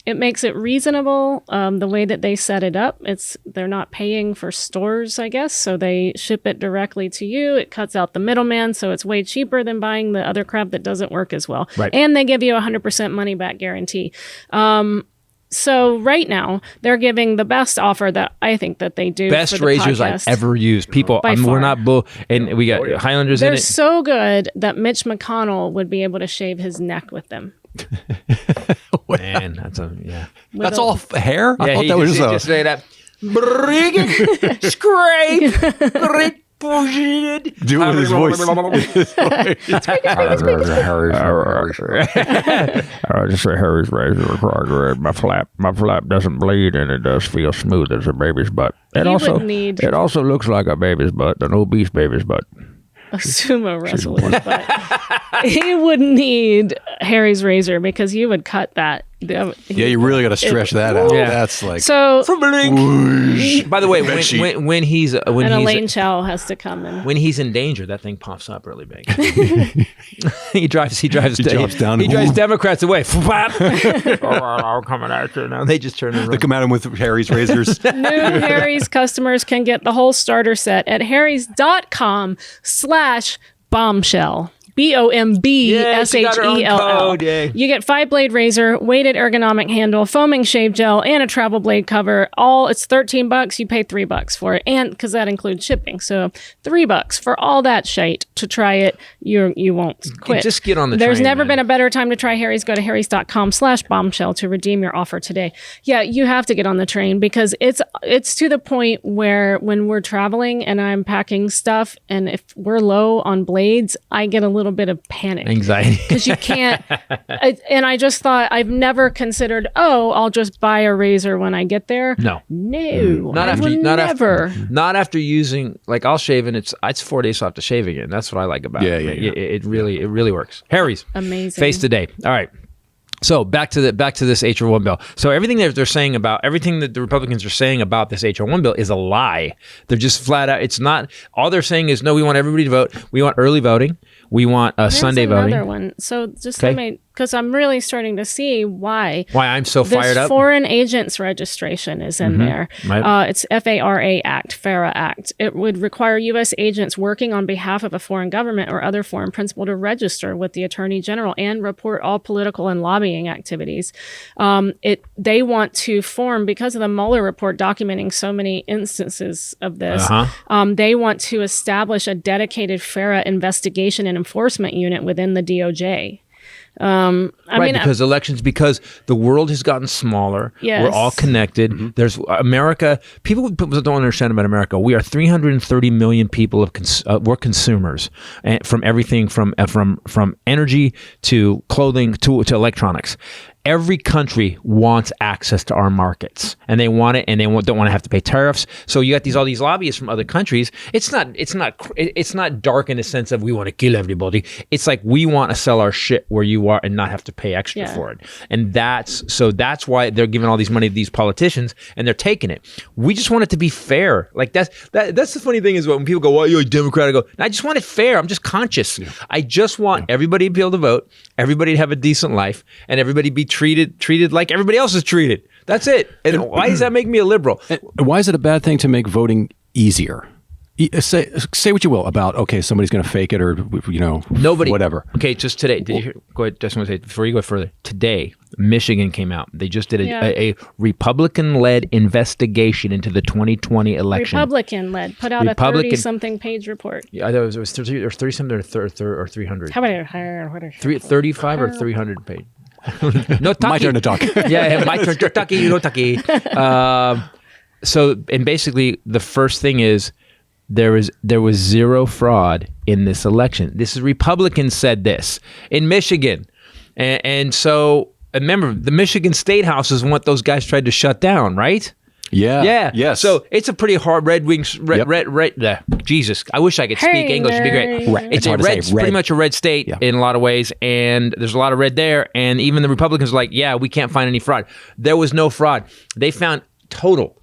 It makes it reasonable. The way that they set it up, they're not paying for stores, I guess, so they ship it directly to you. It cuts out the middleman, so it's way cheaper than buying the other crap that doesn't work as well.
Right.
And they give you a 100% money back guarantee. So right now, they're giving the best offer that I think that they do.
Best
for the
razors
podcast.
I've ever used. People, we're not bull, and we got Hylinder's in it.
They're so good that Mitch McConnell would be able to shave his neck with them.
Man,
that's all hair.
Yeah,
I thought that was
just straight up. Scrape. bullshit.
Do it with his voice.
Just say Harry's razor. My flap doesn't bleed, and it does feel smooth as a baby's butt. It also looks like a baby's butt, an obese baby's butt.
A sumo wrestler, but he wouldn't need Harry's razor because you would cut that.
Yeah, you really got to stretch that out.
Yeah.
That's like
so.
By the way, when he's
Elaine Chow has to come in.
When he's in danger, that thing puffs up really big. he drives
down.
He drives Democrats away. I'm coming at you now. They just turn around.
They come at him with Harry's razors.
New Harry's customers can get the whole starter set at harrys.com/bombshell. BOMBSHELL. You get 5-blade razor, weighted ergonomic handle, foaming shave gel, and a travel blade cover. All it's $13. You pay $3 for it, and because that includes shipping, so $3 for all that shite to try it. You won't quit.
Just get on the.
There's
train,
never
man.
been a better time to try Harry's. Go to harrys.com/bombshell to redeem your offer today. Yeah, you have to get on the train because it's to the point where when we're traveling and I'm packing stuff, and if we're low on blades, I get a little bit of panic,
anxiety,
because you can't. And I just thought, I've never considered, I'll just buy a razor when I get there.
No,
not
after using, like, I'll shave and it's 4 days after shaving it. And that's what I like about it. It really works. Harry's
amazing.
Face today. All right. So back to this H.R. 1 bill. So everything that they're saying about everything that the Republicans are saying about this H.R. 1 bill is a lie. They're just flat out. It's not. All they're saying is, no, we want everybody to vote. We want early voting. We want Sunday voting.
Another one. So just let me, because I'm really starting to see why
I'm so fired up.
Foreign agents registration is in there.
Right.
It's FARA Act, FARA Act. It would require U.S. agents working on behalf of a foreign government or other foreign principal to register with the Attorney General and report all political and lobbying activities. They want to form, because of the Mueller report documenting so many instances of this, they want to establish a dedicated FARA investigation and enforcement unit within the DOJ. Because the world has gotten smaller. Yes.
We're all connected. There's America. People don't understand about America. We are 330 million people we're consumers, and from everything from energy to clothing to electronics. Every country wants access to our markets, and they want it, and they don't want to have to pay tariffs. So you got all these lobbyists from other countries. It's not dark in the sense of we want to kill everybody. It's like we want to sell our shit where you are and not have to pay extra for it. And that's why they're giving all these money to these politicians, and they're taking it. We just want it to be fair. Like that's the funny thing is when people go, "Well, you're a Democrat," I go, "I just want it fair. I'm just conscious. Yeah. I just want everybody to be able to vote, everybody to have a decent life, and everybody be treated like everybody else is treated. That's it." And why does that make me a liberal?
Why is it a bad thing to make voting easier? Say what you will about, somebody's going to fake it, or
nobody,
whatever.
Okay, just today. Did you hear? Go ahead. Just want to say before you go further. Today, Michigan came out. They just did a Republican-led investigation into the 2020 election.
Republican-led, put out a 30-something page report.
Yeah, I thought it was 30-something or 300.
How about
35 or 300 page? No,
my turn to talk.
Yeah, my turn to talk. No talkie. So, and basically, the first thing is there was zero fraud in this election. This is Republicans said this in Michigan, and so remember, the Michigan State House is what those guys tried to shut down, right?
Yeah. Yes.
So it's a pretty hard red. Jesus, I wish I could speak English. It'd be great.
Right.
It's pretty much a red state in a lot of ways, and there's a lot of red there. And even the Republicans are like, we can't find any fraud. There was no fraud. They found total.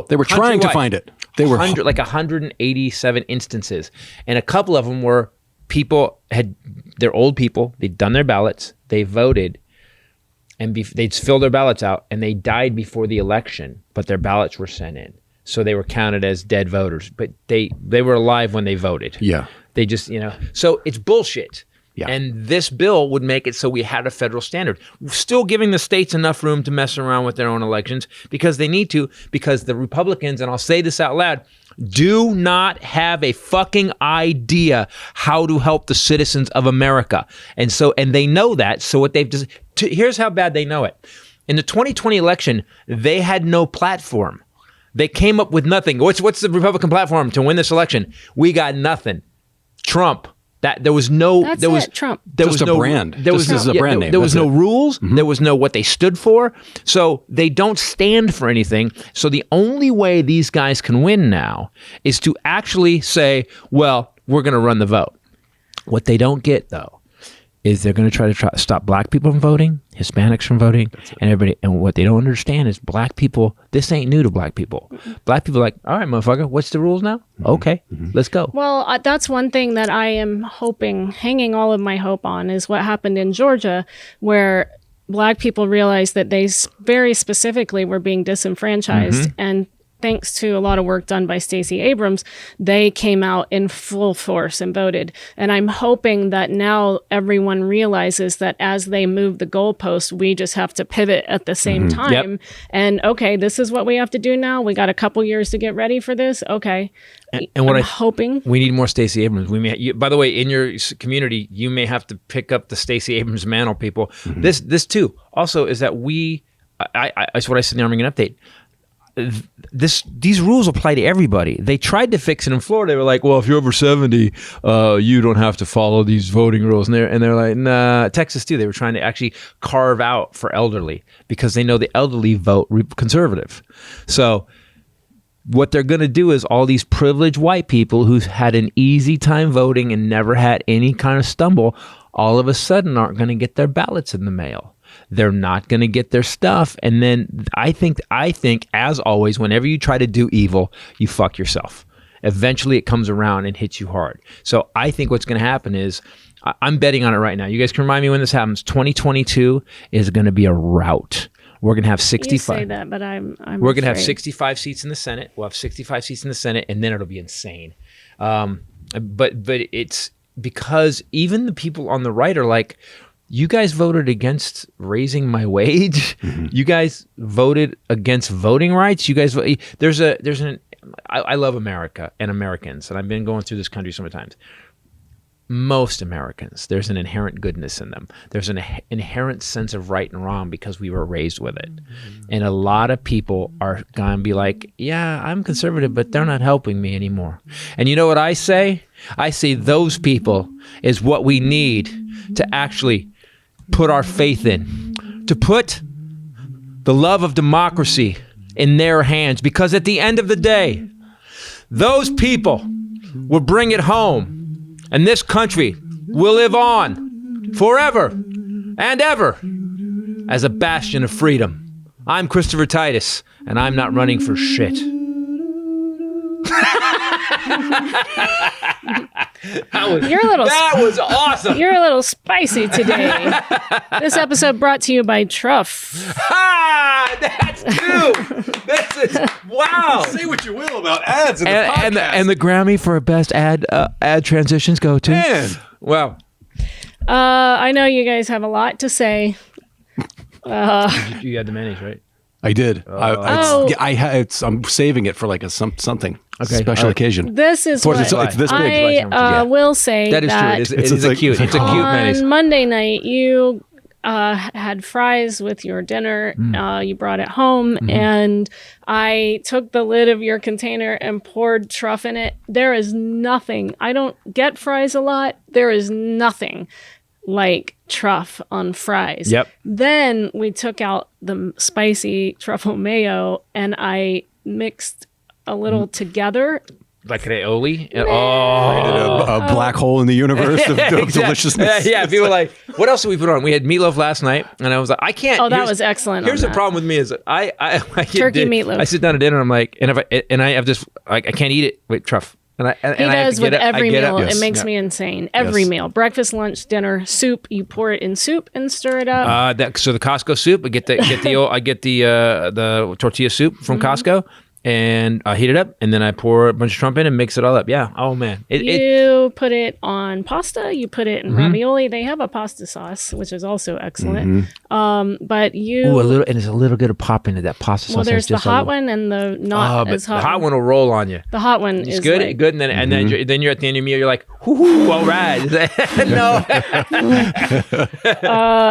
They were trying to find it. They were
187 instances, and a couple of them were they're old people. They'd done their ballots. They voted. And they'd fill their ballots out, and they died before the election, but their ballots were sent in. So they were counted as dead voters, but they were alive when they voted.
Yeah.
They just, so it's bullshit.
Yeah.
And this bill would make it so we had a federal standard, still giving the states enough room to mess around with their own elections because they need to, because the Republicans, and I'll say this out loud, do not have a fucking idea how to help the citizens of America. And they know that. So what they've just, here's how bad they know it. In the 2020 election, they had no platform. They came up with nothing. What's the Republican platform to win this election? We got nothing. Trump. There was no.
That's
there was
Trump.
There
Just
was
a
no
brand.
There was
Just
no,
as a brand name.
There was
That's
no
it.
rules. There was no what they stood for. So they don't stand for anything. So the only way these guys can win now is to actually say, "Well, we're going to run the vote." What they don't get though is they're going to try to stop black people from voting, Hispanics from voting, and everybody. And what they don't understand is black people, this ain't new to black people. Black people are like, all right, motherfucker, what's the rules now? Okay, let's go.
Well, that's one thing that I am hanging all of my hope on, is what happened in Georgia, where black people realized that they very specifically were being disenfranchised. And thanks to a lot of work done by Stacey Abrams, they came out in full force and voted. And I'm hoping that now everyone realizes that as they move the goalpost, we just have to pivot at the same time.
Yep.
And okay, this is what we have to do now. We got a couple years to get ready for this. Okay.
And what
I'm hoping.
We need more Stacey Abrams. By the way, in your community, you may have to pick up the Stacey Abrams mantle, people. This too also is that that's what I said in the Armageddon update. These rules apply to everybody. They tried to fix it in Florida. They were like, well, if you're over 70, you don't have to follow these voting rules. And they're like, nah. Texas too. They were trying to actually carve out for elderly because they know the elderly vote conservative. So what they're going to do is all these privileged white people who's had an easy time voting and never had any kind of stumble, all of a sudden aren't going to get their ballots in the mail. They're not going to get their stuff. And then I think, as always, whenever you try to do evil, you fuck yourself. Eventually it comes around and hits you hard. So I think what's going to happen is, I'm betting on it right now. You guys can remind me when this happens. 2022 is going to be a rout. We're going to have 65.
You say that, but I'm
We're going to have
afraid.
65 seats in the Senate. We'll have 65 seats in the Senate, and then it'll be insane. But it's because even the people on the right are like, you guys voted against raising my wage. You guys voted against voting rights. You guys, I love America and Americans, and I've been going through this country so many times. Most Americans, there's an inherent goodness in them. There's an inherent sense of right and wrong because we were raised with it. And a lot of people are going to be like, yeah, I'm conservative, but they're not helping me anymore. And you know what I say? I say those people is what we need to actually put our faith in, to put the love of democracy in their hands. Because at the end of the day, those people will bring it home, and this country will live on forever and ever as a bastion of freedom. I'm Christopher Titus, and I'm not running for shit. That was awesome.
You're a little spicy today. This episode brought to you by Truff.
That's two. This is wow.
Say what you will about ads in the podcast.
And the Grammy for best ad transitions go to.
Man.
Wow.
I know you guys have a lot to say.
You had the mayonnaise, right?
I did. I'm saving it for like a something special occasion.
This is what
It's this big.
I will say
That is true. It is a cute mayonnaise.
On Monday night, you had fries with your dinner. You brought it home, and I took the lid of your container and poured Truff in it. There is nothing. I don't get fries a lot. There is nothing like Truff on fries.
Yep.
Then we took out the spicy truffle mayo, and I mixed a little together.
Like an aioli?
A black hole in the universe of deliciousness.
Yeah, people were like, what else did we put on? We had meatloaf last night, and I was like, I can't.
Oh, that was excellent.
Here's the problem with me is I
Turkey meatloaf.
I sit down at dinner, and I'm like, I have this, I can't eat it with Truff. And
he does with every meal.
Yes.
It makes me insane. Every meal, breakfast, lunch, dinner, soup. You pour it in soup and stir it up.
So the Costco soup, I get the tortilla soup from Costco, and I heat it up, and then I pour a bunch of Trump in and mix it all up. Yeah. Oh man.
You put it on pasta. You put it in ravioli. They have a pasta sauce, which is also excellent. But you
there's a little bit of pop into that pasta sauce.
Well, there's the hot one and the not as hot.
The hot one will roll on you.
The hot one is
good.
like,
Good, and then you're at the end of your meal. You're like, whoo, all right. No.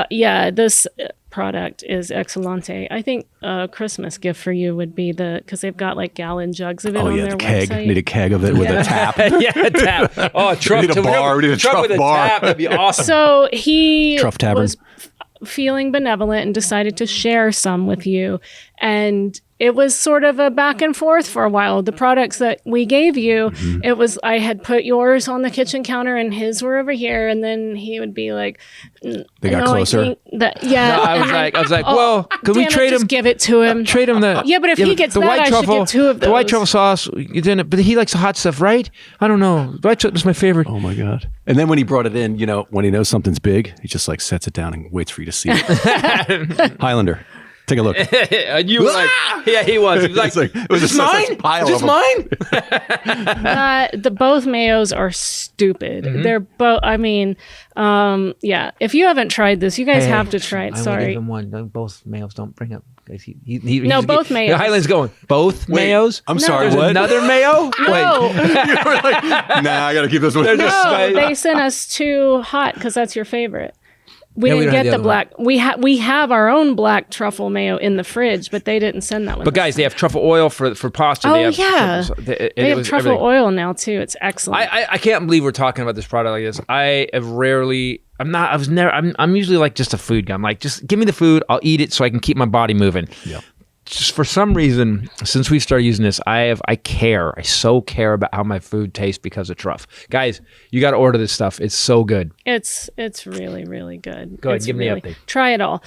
Yeah. This product is Excelente. I think a Christmas gift for you would be because they've got like gallon jugs of it on their
the keg.
website.
Need a keg of it with a tap.
Yeah, a tap. Oh, Truff.
We need a bar. We need a
Truff
Truff
with
bar.
a tap. That'd be awesome.
So he
Truff Tavern.
was feeling benevolent and decided to share some with you. And it was sort of a back and forth for a while. The products that we gave you, it was, I had put yours on the kitchen counter and his were over here. And then he would be like,
They got closer.
Yeah.
No, I was like, well, can we trade him?
Just give it to him.
Trade him the.
Yeah, but if he gets
the
that,
white
I
truffle,
should get 2 of those.
The white truffle sauce, but he likes the hot stuff, right? I don't know. The white truffle is my favorite.
Oh my God. And then when he brought it in, when he knows something's big, he just like sets it down and waits for you to see it. Hylinder. Take a look.
And you were like, yeah, he was. He was like,
it was
is this mine? Is this mine?
The both mayos are stupid. They're both, yeah. If you haven't tried this, you guys have to try it.
I
Sorry.
give him one. No, both mayos. Don't bring up.
No, both mayos.
Highland's going. Both mayos?
I'm sorry,
There's
what?
another mayo?
No.
Wait.
Nah, I got to keep this one.
No, they sent us 2 hot because that's your favorite. We
Yeah, we
didn't
don't have
get
the
the
other
black. We have our own black truffle mayo in the fridge, but they didn't send that one.
But guys, they have truffle oil for pasta.
Oh,
They have
yeah. They have truffle
everything.
oil now too. It's excellent.
I can't believe we're talking about this product like this. I'm usually like just a food guy. I'm like, just give me the food. I'll eat it so I can keep my body moving.
Yeah.
Just for some reason, since we started using this, I so care about how my food tastes because of Truff. Guys, you got to order this stuff. It's so good.
It's really, really good.
Go ahead,
It's
give me the update.
Try it all.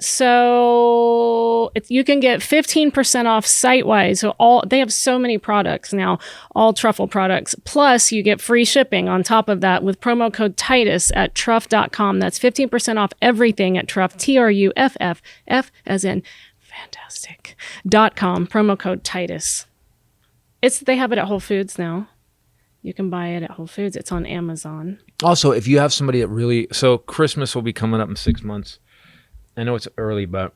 So you can get 15% off site-wise. So they have so many products now, all truffle products. Plus, you get free shipping on top of that with promo code Titus at truff.com. That's 15% off everything at Truff, TRUFF, F as in fantastic.com, promo code Titus. They have it at Whole Foods now. You can buy it at Whole Foods. It's on Amazon.
Also, if you have somebody that so Christmas will be coming up in 6 months. I know it's early, but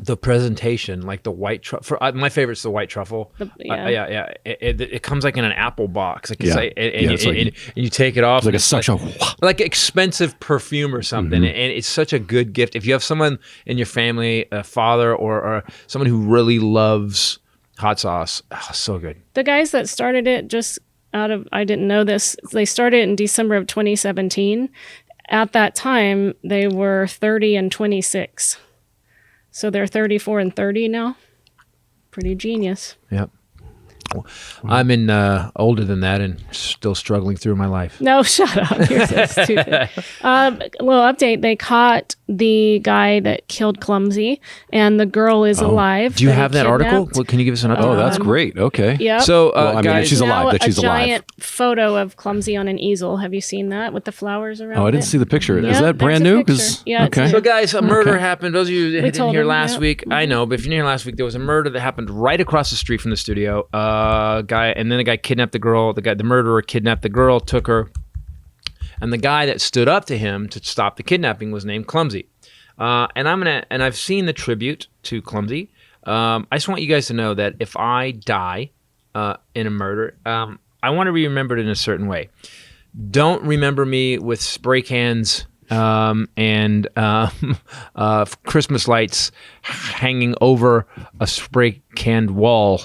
the presentation, like the white truffle, my favorite is the white truffle. It comes like in an apple box. Like and you take it off.
It's like a suction.
Like expensive perfume or something. And it's such a good gift. If you have someone in your family, a father or someone who really loves hot sauce, so good.
The guys that started it I didn't know this, they started it in December of 2017. At that time, they were 30 and 26. So they're 34 and 30 now. Pretty genius.
Yep. I'm older than that and still struggling through my life.
No, shut up. You're so stupid. Little update. They caught the guy that killed Clumzy, and the girl is alive.
Do you have that article? Can you give us an update?
Oh, that's great. Okay.
Yeah.
So,
guys, she's alive.
A giant photo of Clumzy on an easel. Have you seen that with the flowers around
Oh, I didn't
it?
see the picture.
Yeah,
Is that brand
there's a
new?
picture. Yeah, it's
okay.
new.
So, guys, a murder happened. Those of you that didn't
told
hear
them,
last
yeah.
week, I know, but if you didn't hear last week, there was a murder that happened right across the street from the studio. And then the guy kidnapped the girl. The murderer kidnapped the girl, took her, and the guy that stood up to him to stop the kidnapping was named Clumzy. And I've seen the tribute to Clumzy. I just want you guys to know that if I die in a murder, I want to be remembered in a certain way. Don't remember me with spray cans and Christmas lights hanging over a spray canned wall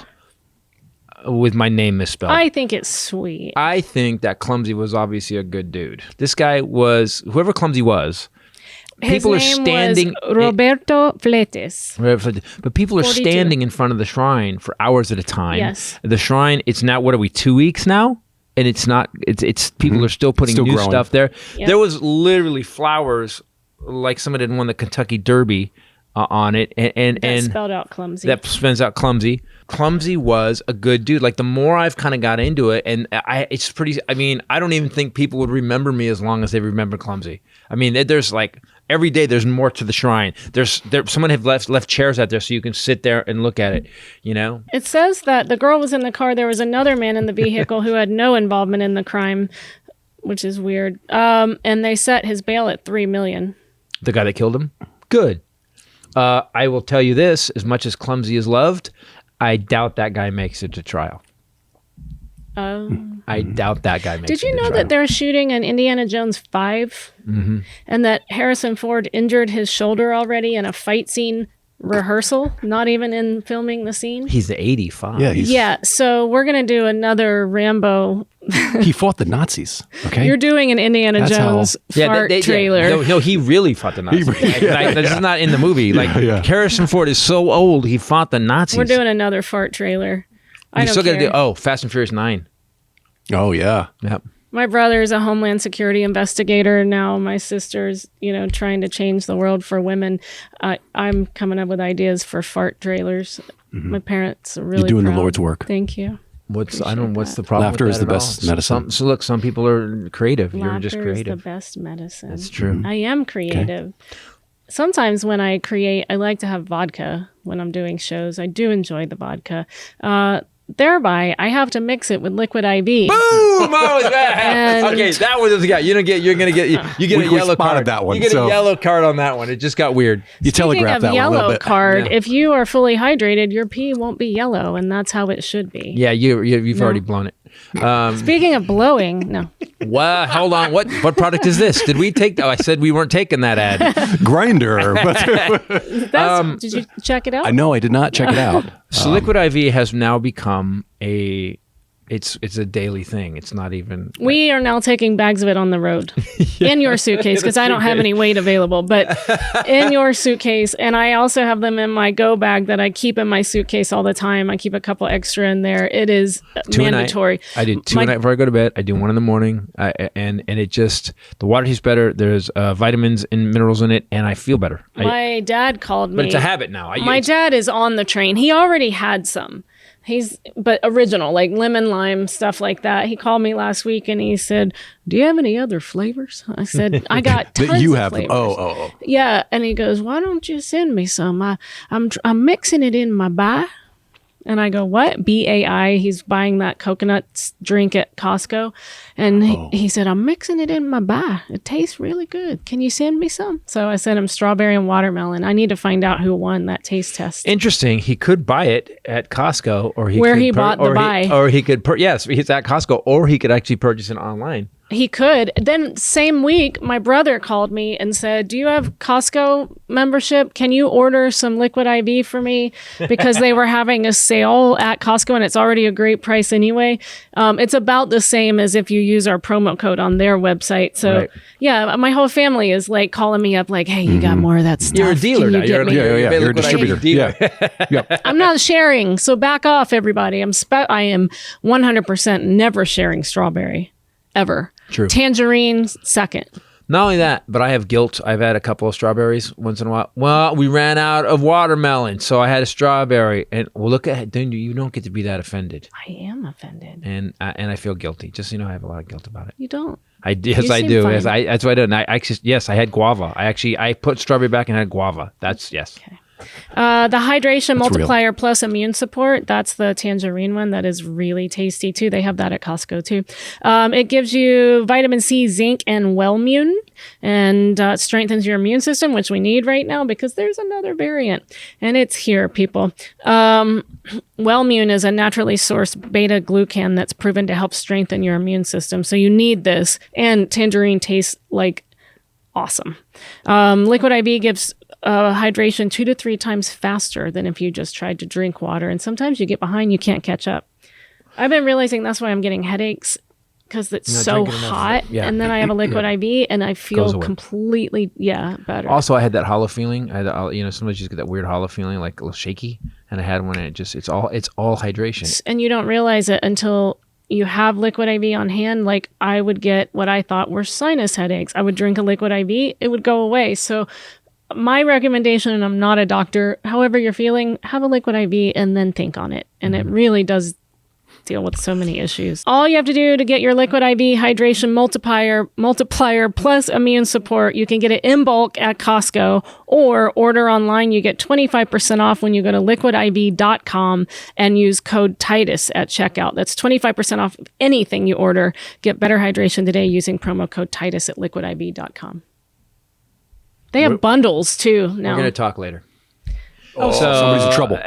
with my name misspelled.
I think it's sweet.
I think that Clumzy was obviously a good dude. This guy was, whoever Clumzy was, people are standing.
Was Roberto Fletes.
But people are
42.
standing in front of the shrine for hours at a time.
Yes.
The shrine, it's now, what are we, 2 weeks now? And it's not, it's people are still putting
Still
new
growing.
stuff there.
Yep.
There was literally flowers, like somebody had won the Kentucky Derby on it. And
Spelled out Clumzy.
that spells out Clumzy. Clumzy was a good dude. Like the more I've kind of got into it, and it's pretty. I mean, I don't even think people would remember me as long as they remember Clumzy. I mean, there's like every day there's more to the shrine. Someone have left chairs out there so you can sit there and look at it. You know.
It says that the girl was in the car. There was another man in the vehicle who had no involvement in the crime, which is weird. And they set his bail at $3 million.
The guy that killed him. Good. I will tell you this: as much as Clumzy is loved, I doubt that guy makes it to trial. I doubt that guy makes
Did you
it to
know
trial.
that they're shooting an Indiana Jones 5?
Mm-hmm.
And that Harrison Ford injured his shoulder already in a fight scene rehearsal, not even in filming the scene?
He's the 85.
Yeah, so we're going to do another Rambo.
He fought the Nazis, okay?
You're doing an Indiana
That's
Jones fart trailer.
No, he really fought the Nazis. This is not in the movie. Harrison Ford is so old, he fought the Nazis.
We're doing another fart trailer. I don't
still got
care.
to do, Fast and Furious 9.
Oh, yeah.
Yep.
My brother's a Homeland Security investigator now. My sister's, trying to change the world for women. I'm coming up with ideas for fart trailers. Mm-hmm. My parents are really
You're doing
proud.
the Lord's work.
Thank you.
What's the problem?
Laughter
with
is
that
the
at
best
all?
medicine.
So look, some people are creative. You're just
Laughter is
creative.
the best medicine.
That's true.
I am creative. Okay. Sometimes when I create, I like to have vodka when I'm doing shows. I do enjoy the vodka. Thereby, I have to mix it with liquid IV.
Boom! Okay, that was the guy. You get a yellow card.
That one,
you get a yellow card on that one. It just got weird.
You telegraphed that one a little bit.
Yellow card. If you are fully hydrated, your pee won't be yellow, and that's how it should be.
Yeah, you've already blown it.
Speaking of blowing, no.
What? Hold on. What product is this? Did we take? I said we weren't taking that ad.
Grinder.
Did you check it out?
I did not check it out.
So Liquid IV has now become it's a daily thing. It's not even.
We are now taking bags of it on the road in your suitcase because I don't have any weight available, but in your suitcase. And I also have them in my go bag that I keep in my suitcase all the time. I keep a couple extra in there. It is mandatory.
I do 2 a night before I go to bed. I do 1 in the morning, and it just the water tastes better. There's vitamins and minerals in it, and I feel better.
My dad called me,
but it's a habit now.
My dad is on the train. He already had some. But original, like lemon, lime, stuff like that. He called me last week and he said, "Do you have any other flavors?" I said, "I got tons
that you
of
have
flavors."
Oh.
Yeah, and he goes, "Why don't you send me some? I'm mixing it in my bai." And I go, "What? BAI?" He's buying that coconut drink at Costco. And he said, "I'm mixing it in my bai. It tastes really good. Can you send me some?" So I sent him strawberry and watermelon. I need to find out who won that taste test.
Interesting. He could buy it at Costco, or he
bought the buy.
Or he could, yes, he's at Costco, or he could actually purchase it online.
He could. Then same week, my brother called me and said, "Do you have Costco membership? Can you order some Liquid IV for me?" Because they were having a sale at Costco and it's already a great price anyway. It's about the same as if you use our promo code on their website. So yeah, my whole family is like calling me up like, "Hey, you got more of that stuff."
You're a dealer now. You're
a distributor.
Yeah.
I'm not sharing. So back off, everybody. I am 100% never sharing strawberry. Ever.
True.
Tangerine, second.
Not only that, but I have guilt. I've had a couple of strawberries once in a while. Well, we ran out of watermelon, so I had a strawberry. And look at it. You don't get to be that offended.
I am offended.
And I feel guilty. Just I have a lot of guilt about it.
You don't.
Yes, I do. Yes, that's what I did. And I had guava. I put strawberry back and had guava. That's yes.
Okay. The hydration multiplier plus immune support, that's the tangerine one. That is really tasty too. They have that at Costco too. It gives you vitamin C, zinc, and Wellmune, and it strengthens your immune system, which we need right now because there's another variant, and it's here, people. Wellmune is a naturally sourced beta glucan that's proven to help strengthen your immune system. So you need this, and tangerine tastes like awesome. Liquid IV gives hydration 2 to 3 times faster than if you just tried to drink water. And sometimes you get behind, you can't catch up. I've been realizing that's why I'm getting headaches because it's so hot. Yeah. And then I have a Liquid IV and I feel completely, better.
Also, I had that hollow feeling. Sometimes you just get that weird hollow feeling, like a little shaky. And I had one and it's all hydration.
And you don't realize it until you have Liquid IV on hand. Like I would get what I thought were sinus headaches. I would drink a Liquid IV, it would go away. So my recommendation, and I'm not a doctor, however you're feeling, have a Liquid IV and then think on it. And it really does deal with so many issues. All you have to do to get your Liquid IV hydration multiplier plus immune support, you can get it in bulk at Costco or order online. You get 25% off when you go to liquidiv.com and use code Titus at checkout. That's 25% off anything you order. Get better hydration today using promo code Titus at liquidiv.com. They have bundles too now.
We're going to talk later.
Oh, somebody's in trouble.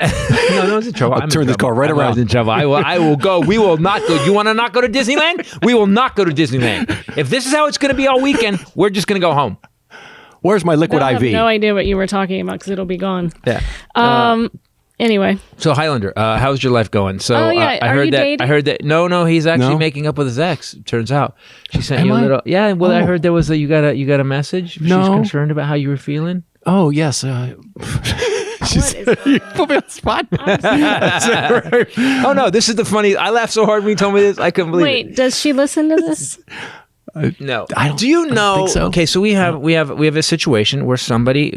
No one's in trouble.
I'll turn this car right around.
In trouble. I will go. We will not go. You want to not go to Disneyland? We will not go to Disneyland. If this is how it's going to be all weekend, we're just going to go home.
Where's my liquid
I
IV?
have no idea what you were talking about because it'll be gone.
Yeah.
Anyway.
So Hylinder, how's your life going? So I
Are
heard
you
that.
dating?
I heard that. No, he's actually
No?
making up with his ex. It turns out she sent
Am
you a
I?
little. Yeah. Well, I
Oh.
heard there was you got a message. She's
No.
concerned about how you were feeling.
Oh, yes.
What is
You put me on the spot.
Oh no, this is the funny. I laughed so hard when you told me this. I couldn't believe it.
Wait, does she listen to this?
No,
I don't-
Do you
I don't
know?
think so.
Okay, so we have a situation where somebody,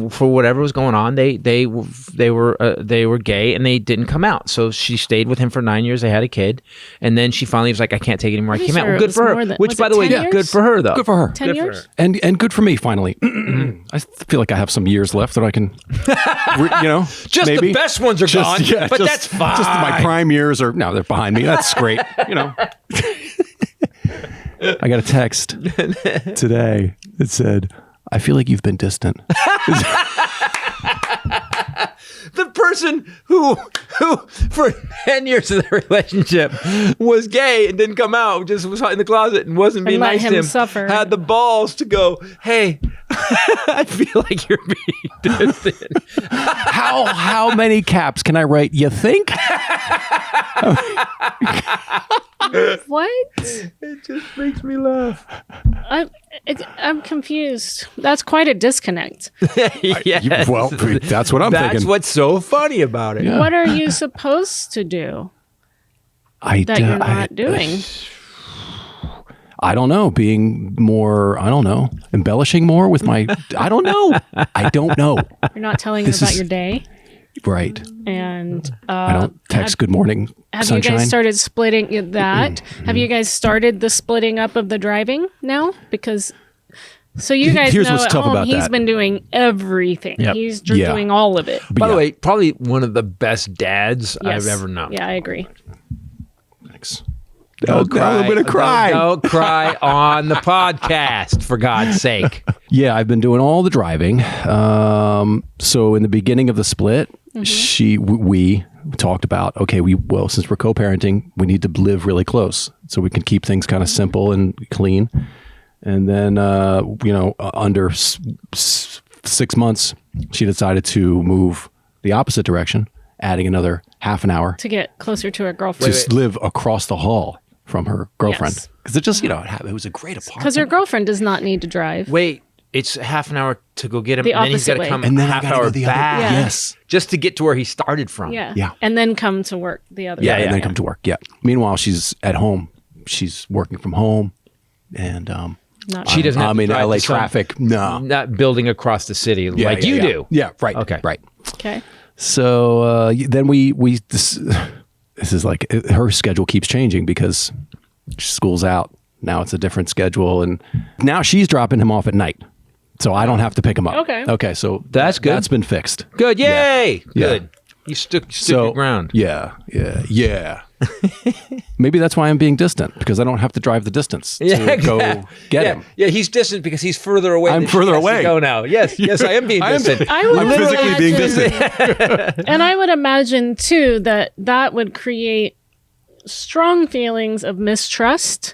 for whatever was going on, they were gay and they didn't come out. So she stayed with him for 9 years. They had a kid, and then she finally was like, I can't take it anymore. I
Pretty
came out.
sure
Well,
it
good
was
for her.
more than-
Which,
was
by
it
the way,
10
good
years?
for her though.
Good for her.
10
Good for
years?
her.
And good for me, finally. I feel like I have some years left that I can,
Just
maybe.
the best ones are gone, but that's fine.
Just my prime years are, no, they're behind me. That's great. I got a text today that said, I feel like you've been distant.
The person who for 10 years of the relationship was gay and didn't come out, just was in the closet and wasn't being
let
nice
him
to him,
suffer.
had the balls to go, hey, I feel like you're being distant.
How many caps can I write? You think?
What?
It just makes me laugh.
I'm confused. That's quite a disconnect.
Yes.
Well, that's what I'm
That's
thinking.
what's so funny about it.
Yeah.
What are you supposed to do that you're not doing?
I don't know. Being more, I don't know, embellishing more with my, I don't know. I don't know.
You're not telling her
This
about
is-
your day,
Right.
and
I don't text good morning,
have
sunshine.
you guys started splitting that? Have you guys started the splitting up of the driving now? Because so you guys
Here's
know
what's
at
tough
home,
about
he's
that.
been doing everything.
Yep.
He's
Yeah.
doing all of it.
By the
Yeah.
way, probably one of the best dads
Yes.
I've ever known.
Yeah, I agree.
Thanks.
Don't cry.
I'm going to cry.
Don't cry on the podcast, for God's sake.
Yeah, I've been doing all the driving. So in the beginning of the split, we talked about, okay, since we're co-parenting, we need to live really close so we can keep things kind of simple and clean. And then, under 6 months, she decided to move the opposite direction, adding another half an hour
To get closer to her girlfriend.
to live across the hall from her girlfriend.
Yes.
Because it just, it was a great apartment.
Because her girlfriend does not need to drive.
Wait, it's half an hour to go get him,
The
and then he's got
opposite
to
way.
come
And then I
half
gotta
hour
go the other-
back.
Yeah.
Yes.
Just to get to where he started from.
Yeah.
Yeah.
And then come to work the other
Yeah,
way.
and then come to work. Yeah. Meanwhile, she's at home. She's working from home, and
Not
She doesn't have
I'm
to
in
drive
LA
to some-
traffic. No,
Not building across the city like you do.
Yeah, right.
Okay.
right.
Okay.
So then this is like her schedule keeps changing because school's out. Now it's a different schedule, and now she's dropping him off at night, so I don't have to pick him up.
Okay.
Okay. So
That's good.
That's been fixed.
Good. Yay.
Yeah.
Good. You stood
So
your ground.
Yeah. Maybe that's why I'm being distant, because I don't have to drive the distance to go get him.
Yeah, he's distant because he's further away.
I'm
than she
further
has to
away.
Go now. Yes, I am being distant.
I would
I'm physically being
imagine-
distant.
And I would imagine too that would create strong feelings of mistrust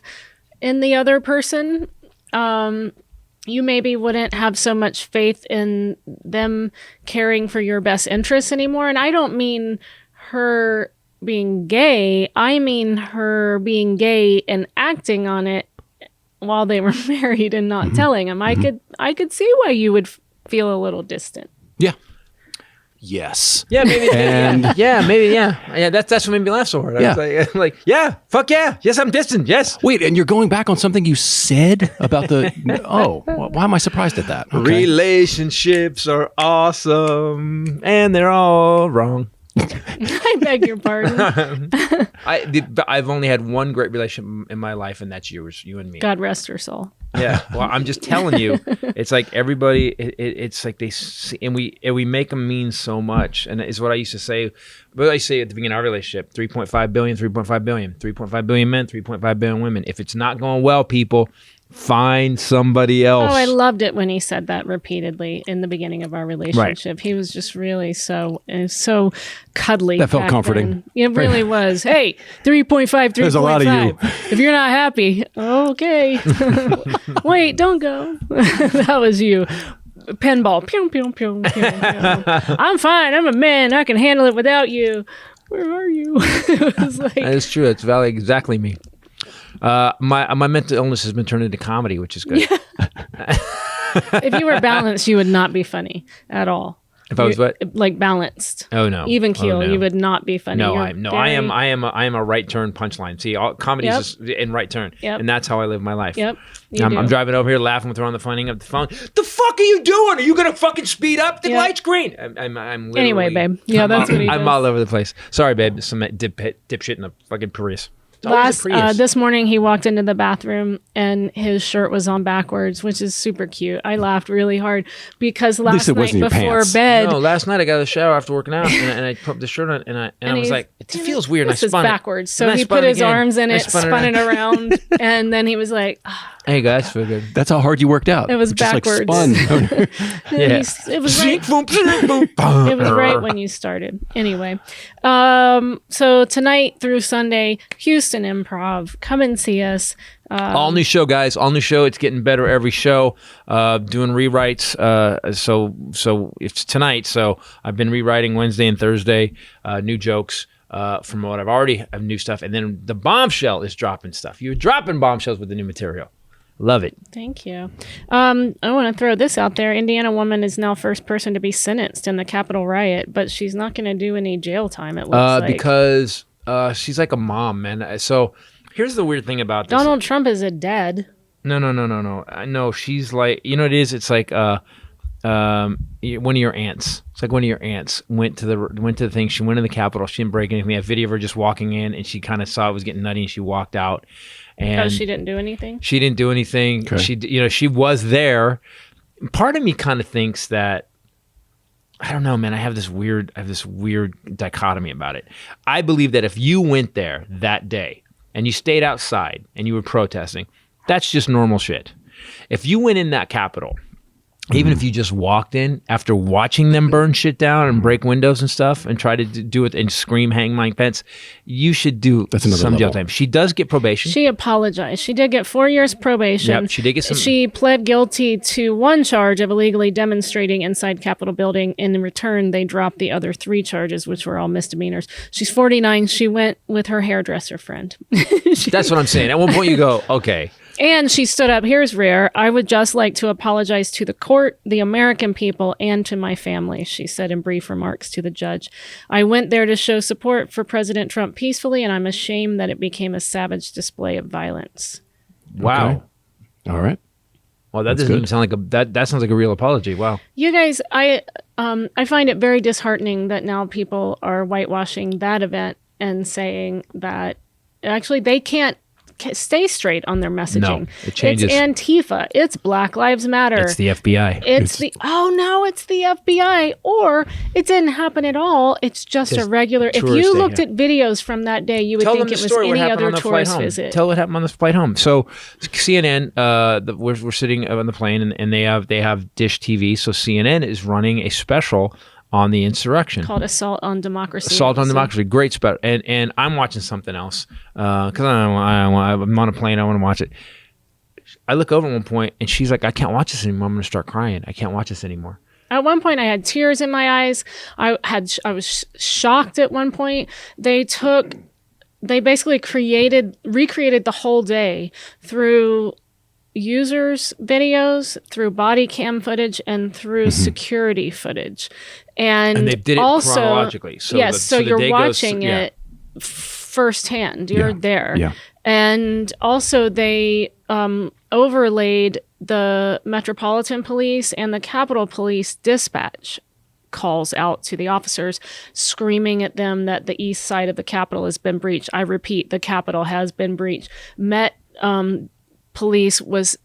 in the other person. You maybe wouldn't have so much faith in them caring for your best interests anymore. And I don't mean her being gay. I mean her being gay and acting on it while they were married and not telling him. I could see why you would feel a little distant.
Yeah. Yes.
Yeah, maybe.
And-
maybe. Yeah, that's what made me laugh so hard. I
Yeah.
was like, yeah, fuck yeah. Yes, I'm distant. Yes.
Wait, and you're going back on something you said about the. Oh, why am I surprised at that? Okay.
Relationships are awesome, and they're all wrong.
I beg your pardon.
I've only had one great relationship in my life, and that's yours, you and me.
God rest her soul.
Yeah. Well, I'm just telling you, it's like everybody. It's like they see, and we make them mean so much, and it's what I used to say. What I say at the beginning of our relationship: 3.5 billion, 3.5 billion, 3.5 billion men, 3.5 billion women. If it's not going well, people, Find somebody else.
Oh, I loved it when he said that repeatedly in the beginning of our relationship. Right. He was just really so cuddly.
That felt comforting.
It really was. Hey, 3.5, 3.5.
There's a lot of you.
If you're not happy, okay. Wait, don't go. That was you. Pinball. Pew, pew, pew, pew, pew. I'm fine. I'm a man. I can handle it without you. Where are you? It was like,
that is true. It's exactly me. My mental illness has been turned into comedy, which is good.
Yeah. If you were balanced, you would not be funny at all.
If I was what?
Like balanced.
Oh no.
Even keel, you would not be funny.
No, I am a right turn punchline. See, all comedy is just in right turn, and that's how I live my life.
Yep.
I'm driving over here laughing with her on the phone. The phone. The fuck are you doing? Are you gonna fucking speed up? The light's green. I'm literally.
Anyway, babe. Yeah, that's what he does.
I'm all over the place. Sorry, babe. Some dipshit in a fucking Prius.
This morning he walked into the bathroom and his shirt was on backwards, which is super cute. I laughed really hard because last night before bed.
No, last night I got out of the shower after working out and I put the shirt on and I was like, it feels weird.
This is backwards. So he put his arms in it, spun it around, and then he was like,
"Hey guys, feel good."
That's how hard you worked out.
It was backwards.
Like spun.
Yeah.
It was right. It was right when you started. Anyway, so tonight through Sunday, Houston Improv. Come and see us.
All new show, guys. All new show. It's getting better every show. Doing rewrites. So it's tonight. So I've been rewriting Wednesday and Thursday. New jokes from what I've already have new stuff, and then the Bombshell is dropping stuff. You're dropping bombshells with the new material. Love it.
Thank you. I want to throw this out there. Indiana woman is now first person to be sentenced in the Capitol riot, but she's not going to do any jail time. It looks like
because she's like a mom, man. So here's the weird thing about this.
Donald Trump is a dead.
No. No, she's like, you know what it is? It's like one of your aunts. It's like one of your aunts went to the thing. She went to the Capitol. She didn't break anything. We have video of her just walking in, and she kind of saw it was getting nutty, and she walked out. And
she didn't do anything?
She didn't do anything. Okay. She was there. Part of me kind of thinks that, I don't know, man, I have this weird dichotomy about it. I believe that if you went there that day and you stayed outside and you were protesting, that's just normal shit. If you went in that Capitol, even if you just walked in after watching them burn shit down and break windows and stuff and try to do it and scream, hang Mike Pence, you should do some jail time. She does get probation.
She apologized. She did get 4 years probation.
Yep, she did get some.
She pled guilty to one charge of illegally demonstrating inside Capitol building. In return, they dropped the other 3 charges, which were all misdemeanors. She's 49. She went with her hairdresser friend.
That's what I'm saying. At one point you go, okay.
And she stood up. Here's rare. I would just like to apologize to the court, the American people, and to my family, she said in brief remarks to the judge. I went there to show support for President Trump peacefully, and I'm ashamed that it became a savage display of violence.
Wow.
Okay. All right.
Well, that doesn't even sound like that sounds like a real apology. Wow.
You guys, I find it very disheartening that now people are whitewashing that event and saying that actually they can't stay straight on their messaging.
No, it changes.
It's Antifa. It's Black Lives Matter.
It's the FBI.
It's the FBI. Or it didn't happen at all. It's just a regular. If you looked at videos from that day, you would think it was any other tourist visit.
Tell what happened on the flight home. So CNN, we're sitting on the plane and they have Dish TV. So CNN is running a special on the insurrection
called Assault on Democracy.
Assault on Democracy, great special. And I'm watching something else because I'm on a plane. I want to watch it. I look over at one point and she's like, "I can't watch this anymore. I'm going to start crying. I can't watch this anymore."
At one point, I had tears in my eyes. I was shocked. At one point, they basically recreated the whole day through users' videos, through body cam footage, and through security footage. And
they did it
also,
chronologically. So
you're watching it firsthand. You're there.
Yeah.
And also they overlaid the Metropolitan Police and the Capitol Police dispatch calls out to the officers, screaming at them that the east side of the Capitol has been breached. I repeat, the Capitol has been breached. Met Police was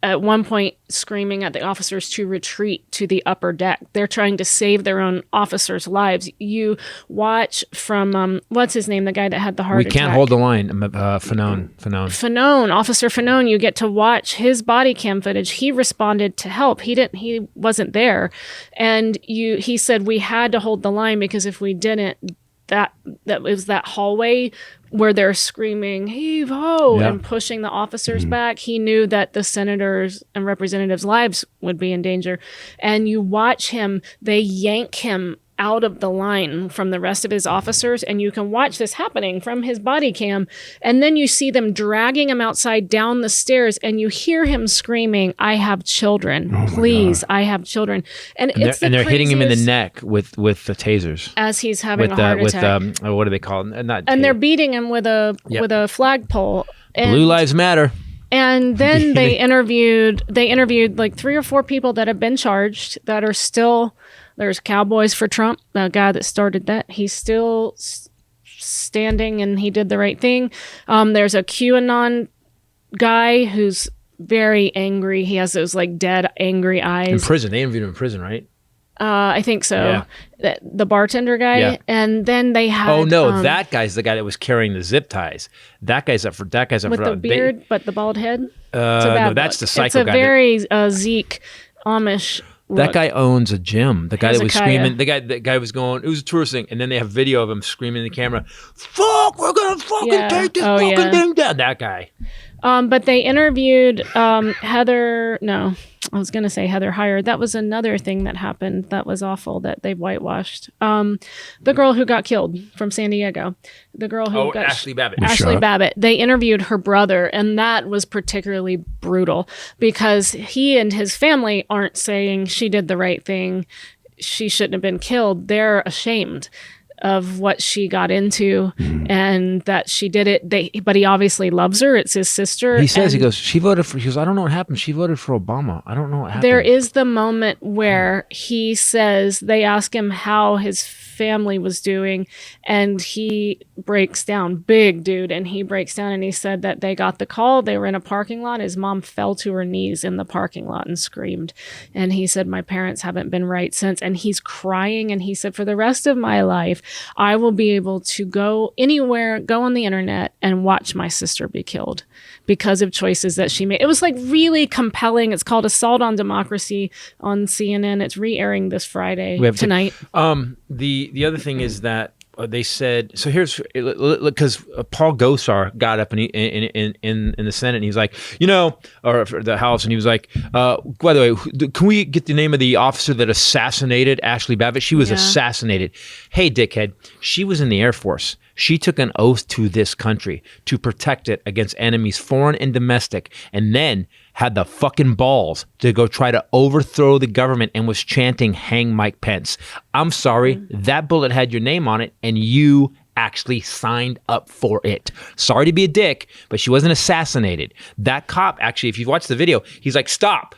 at one point screaming at the officers to retreat to the upper deck. They're trying to save their own officers' lives. You watch from, what's his name? The guy that had the heart attack.
We can't hold the line. Fanone.
Officer Fanone, you get to watch his body cam footage. He responded to help. He wasn't there. And he said we had to hold the line because if we didn't, that was that hallway where they're screaming heave ho and pushing the officers back. He knew that the senators and representatives' lives would be in danger. And you watch him, they yank him out of the line from the rest of his officers, and you can watch this happening from his body cam, and then you see them dragging him outside down the stairs, and you hear him screaming, I have children, please, I have children. And they're
hitting him in the neck with the tasers
as he's having a heart attack.
What do they call it?
And they're beating him with a flagpole.
Blue Lives Matter.
And then they interviewed like 3 or 4 people that have been charged that are still. There's Cowboys for Trump, the guy that started that. He's still standing and he did the right thing. There's a QAnon guy who's very angry. He has those like dead, angry eyes.
In prison. They interviewed him in prison, right?
I think so. Yeah. The bartender guy. Yeah. And then they had...
Oh, no. That guy's the guy that was carrying the zip ties. That guy's up for...
With the beard, but the bald head?
No, that's the psycho guy.
It's a very Zeke Amish... Look.
That guy owns a gym. The guy that was screaming, the guy was going, it was a tourist thing, and then they have video of him screaming in the camera, fuck, we're gonna fucking take this fucking thing down. That guy.
But they interviewed Heather Heyer. That was another thing that happened that was awful that they whitewashed. The girl who got killed from San Diego. The girl who got
Ashley Babbitt.
Ashley Babbitt. They interviewed her brother, and that was particularly brutal because he and his family aren't saying she did the right thing. She shouldn't have been killed. They're ashamed of what she got into and that she did it. But he obviously loves her. It's his sister.
He says, he goes, I don't know what happened. She voted for Obama. I don't know what happened.
There is the moment where he says, they ask him how his family was doing, and he breaks down, big dude, and he breaks down and he said that they got the call. They were in a parking lot. His mom fell to her knees in the parking lot and screamed. And he said, my parents haven't been right since. And he's crying. And he said, for the rest of my life, I will be able to go anywhere, go on the internet and watch my sister be killed because of choices that she made. It was like really compelling. It's called Assault on Democracy on CNN. It's re-airing this Friday tonight.
The other thing is that they said, so here's, because Paul Gosar got up in the Senate and he's like, or the House, and he was like, by the way, can we get the name of the officer that assassinated Ashley Babbitt? She was assassinated. Hey, dickhead, she was in the Air Force. She took an oath to this country to protect it against enemies, foreign and domestic, and then had the fucking balls to go try to overthrow the government and was chanting, hang Mike Pence. I'm sorry, that bullet had your name on it, and you actually signed up for it. Sorry to be a dick, but she wasn't assassinated. That cop, actually, if you watch the video, he's like, stop.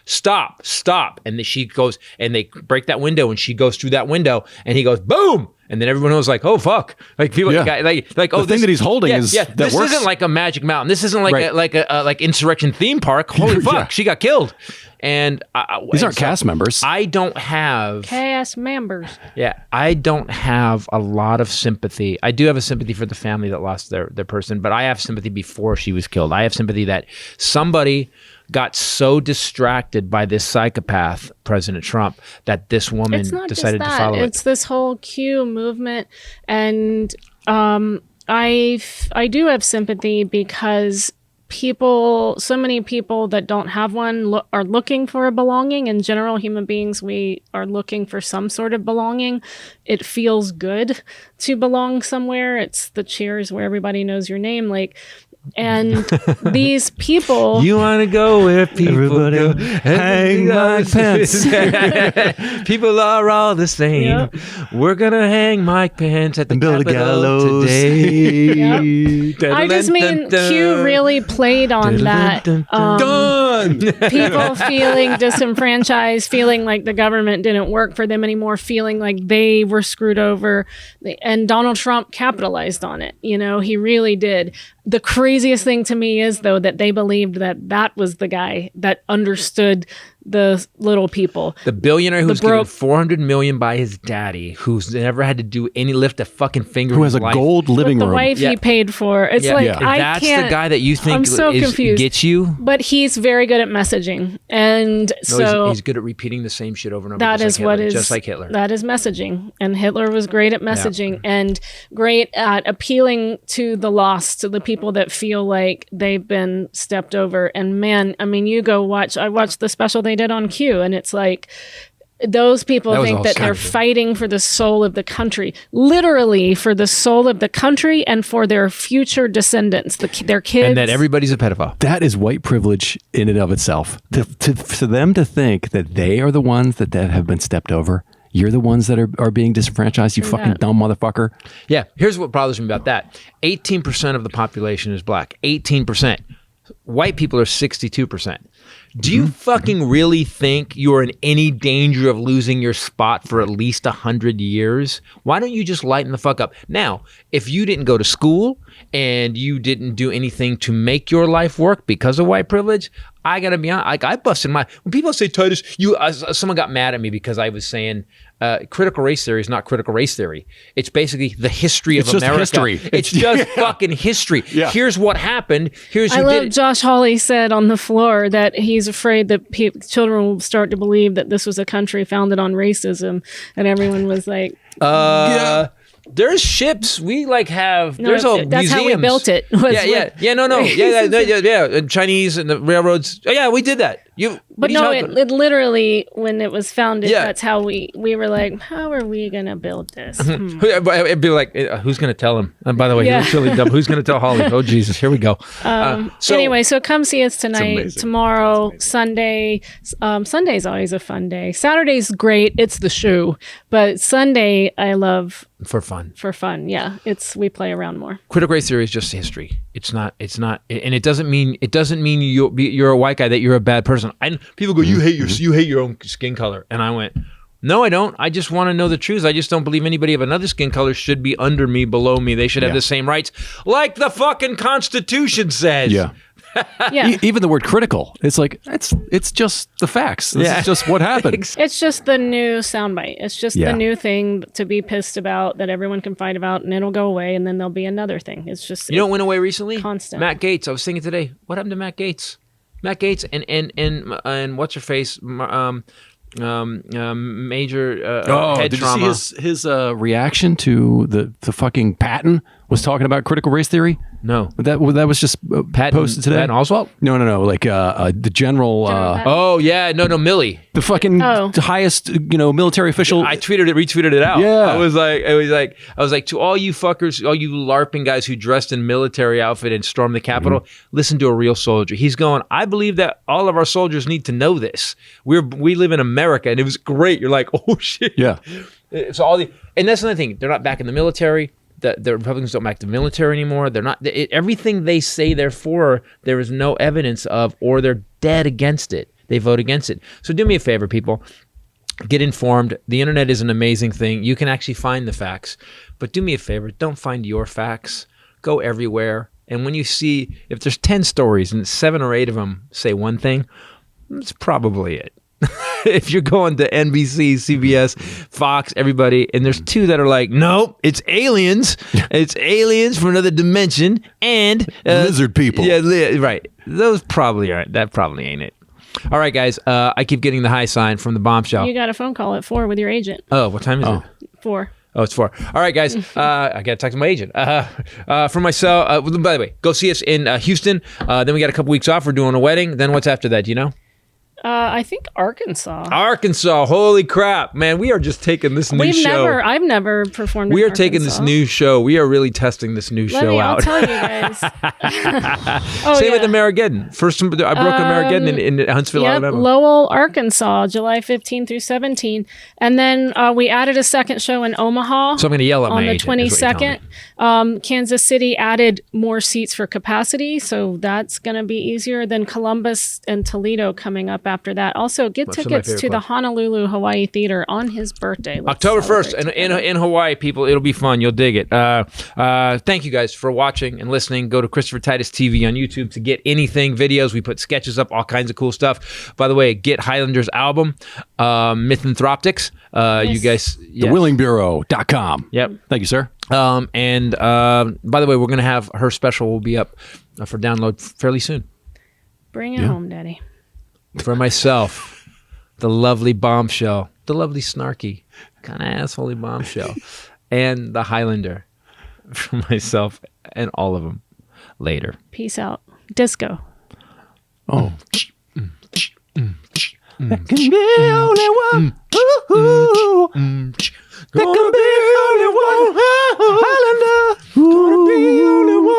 And then she goes, and they break that window, and she goes through that window, and he goes, boom! And then everyone was like, "Oh fuck!" Like people, oh,
the thing that he's holding is that
this
works.
Isn't like a Magic Mountain. This isn't like like Insurrection theme park. Holy fuck, she got killed. And
these aren't cast members.
I don't have
cast members.
Yeah, I don't have a lot of sympathy. I do have a sympathy for the family that lost their person, but I have sympathy before she was killed. I have sympathy that somebody got so distracted by this psychopath, President Trump, that this woman decided to follow it.
It's this whole Q movement, and I do have sympathy because so many people that don't have one are looking for a belonging. In general, human beings, we are looking for some sort of belonging. It feels good to belong somewhere. It's the Cheers where everybody knows your name. And these people...
You want to go where people go.
Hang Mike Pence.
People are all the same. Yep. We're going to hang Mike Pence at the Capitol today.
Yep. I just mean Q really played on that.
on.
People feeling disenfranchised, feeling like the government didn't work for them anymore, feeling like they were screwed over. And Donald Trump capitalized on it. You know, he really did. The craziest thing to me is, though, that they believed that was the guy that understood the little people.
The billionaire who's given $400 million by his daddy, who's never had to lift a fucking finger.
Who has a gold living room.
The wife he paid for. It's
that's the guy that you think gets you.
But he's very good at messaging, and
he's good at repeating the same shit over and over.
That is what is
just like Hitler.
That is messaging, and Hitler was great at messaging and great at appealing to the lost, to the people that feel like they've been stepped over. And man, I mean, you go watch. I watched the special they did on Q, and it's like those people think that they're fighting for the soul of the country, literally for the soul of the country and for their future descendants, their kids.
And that everybody's a pedophile.
That is white privilege in and of itself. For them to think that they are the ones that have been stepped over. You're the ones that are being disenfranchised, you fucking dumb motherfucker.
Yeah, here's what bothers me about that. 18% of the population is black. 18%. White people are 62%. Do you fucking really think you're in any danger of losing your spot for at least 100 years? Why don't you just lighten the fuck up? Now, if you didn't go to school and you didn't do anything to make your life work because of white privilege, I gotta be honest, like I busted when people say, Titus, someone got mad at me because I was saying critical race theory is not critical race theory. It's basically the history of America.
It's just history.
It's just fucking history. Yeah. Here's what happened. Here's who did it.
Josh Hawley said on the floor that he's afraid that children will start to believe that this was a country founded on racism, and everyone was like,
There's ships. We have.
No,
there's all
that's
museums.
how we built it.
Yeah. Chinese and the railroads. Oh, yeah, we did that.
But no, it literally, when it was founded, that's how we were like, how are we gonna build this?
It'd be like, who's gonna tell him? And by the way, he's really dumb. Who's gonna tell Holly? Oh Jesus, here we go.
Anyway, so come see us tonight, tomorrow, Sunday. Sunday's always a fun day. Saturday's great. It's the show, but Sunday I love.
For fun.
Yeah. We play around more.
Critical race theory is just history. It's not, and it doesn't mean you're a white guy that you're a bad person. People go, you hate your own skin color. And I went, no, I don't. I just want to know the truth. I just don't believe anybody of another skin color should be under me, below me. They should have the same rights, like the fucking Constitution says.
Yeah. Even the word critical, it's like it's just the facts. This is just what happened.
It's just the new soundbite. It's just the new thing to be pissed about that everyone can fight about, and it'll go away, and then there'll be another thing. It's just
know what went away recently?
Constant.
Matt Gaetz. I was thinking today, what happened to Matt Gaetz? Matt Gaetz and what's her face? Major head
did
trauma.
You see his reaction to the fucking Patton was talking about critical race theory?
No,
that was just posted today.
Patton Oswalt?
No, like the general.
Millie,
the fucking highest military official.
I retweeted it out.
Yeah,
I was like to all you fuckers, all you LARPing guys who dressed in military outfit and stormed the Capitol. Listen to a real soldier. He's going, I believe that all of our soldiers need to know this. We live in America, and it was great. You're like, oh shit.
Yeah.
So and that's another thing. They're not back in the military. The Republicans don't back the military anymore. They're not. Everything they say they're for, there is no evidence of, or they're dead against it. They vote against it. So do me a favor, people. Get informed. The internet is an amazing thing. You can actually find the facts. But do me a favor. Don't find your facts. Go everywhere. And when you see, if there's 10 stories and 7 or 8 of them say one thing, that's probably it. If you're going to NBC, CBS, Fox, everybody, and there's 2 that are like, nope, it's aliens. It's aliens from another dimension and
lizard people.
Yeah, right. Those probably aren't. That probably ain't it. All right, guys. I keep getting the high sign from the Bombshell.
You got a phone call at 4 with your agent.
Oh, what time is it?
4.
Oh, it's 4. All right, guys. I got to talk to my agent. For myself, by the way, go see us in Houston. Then we got a couple weeks off. We're doing a wedding. Then what's after that? Do you know?
I think Arkansas.
Arkansas, holy crap, man! We are just taking this new show.
I've never performed.
We
in
are taking this new show. We are really testing this new show out.
I'll tell you guys.
Same with the Marigeddon. First, I broke a Marigeddon in Huntsville, Alabama.
Lowell, Arkansas, July 15 through 17, and then we added a second show in Omaha.
So I'm going to yell at
on
my
the 22nd. Kansas City added more seats for capacity, so that's going to be easier. Then Columbus and Toledo coming up after that. Also, get tickets to the Honolulu Hawaii Theater on his birthday.
October 1st in Hawaii, people. It'll be fun. You'll dig it. Thank you guys for watching and listening. Go to Christopher Titus TV on YouTube to get anything, videos. We put sketches up, all kinds of cool stuff. By the way, get Hylinder's album, Mythanthroptics. You guys...
TheWillingBureau.com.
Yep.
Thank you, sir.
And by the way, we're going to have her special will be up for download fairly soon.
Bring it home, Daddy.
For myself, the lovely Bombshell, the lovely snarky, kind of assholey Bombshell, and the Hylinder. For myself and all of them. Later.
Peace out. Disco.
Oh. There can be only one. There can be only one. Hylinder. Gonna be only one.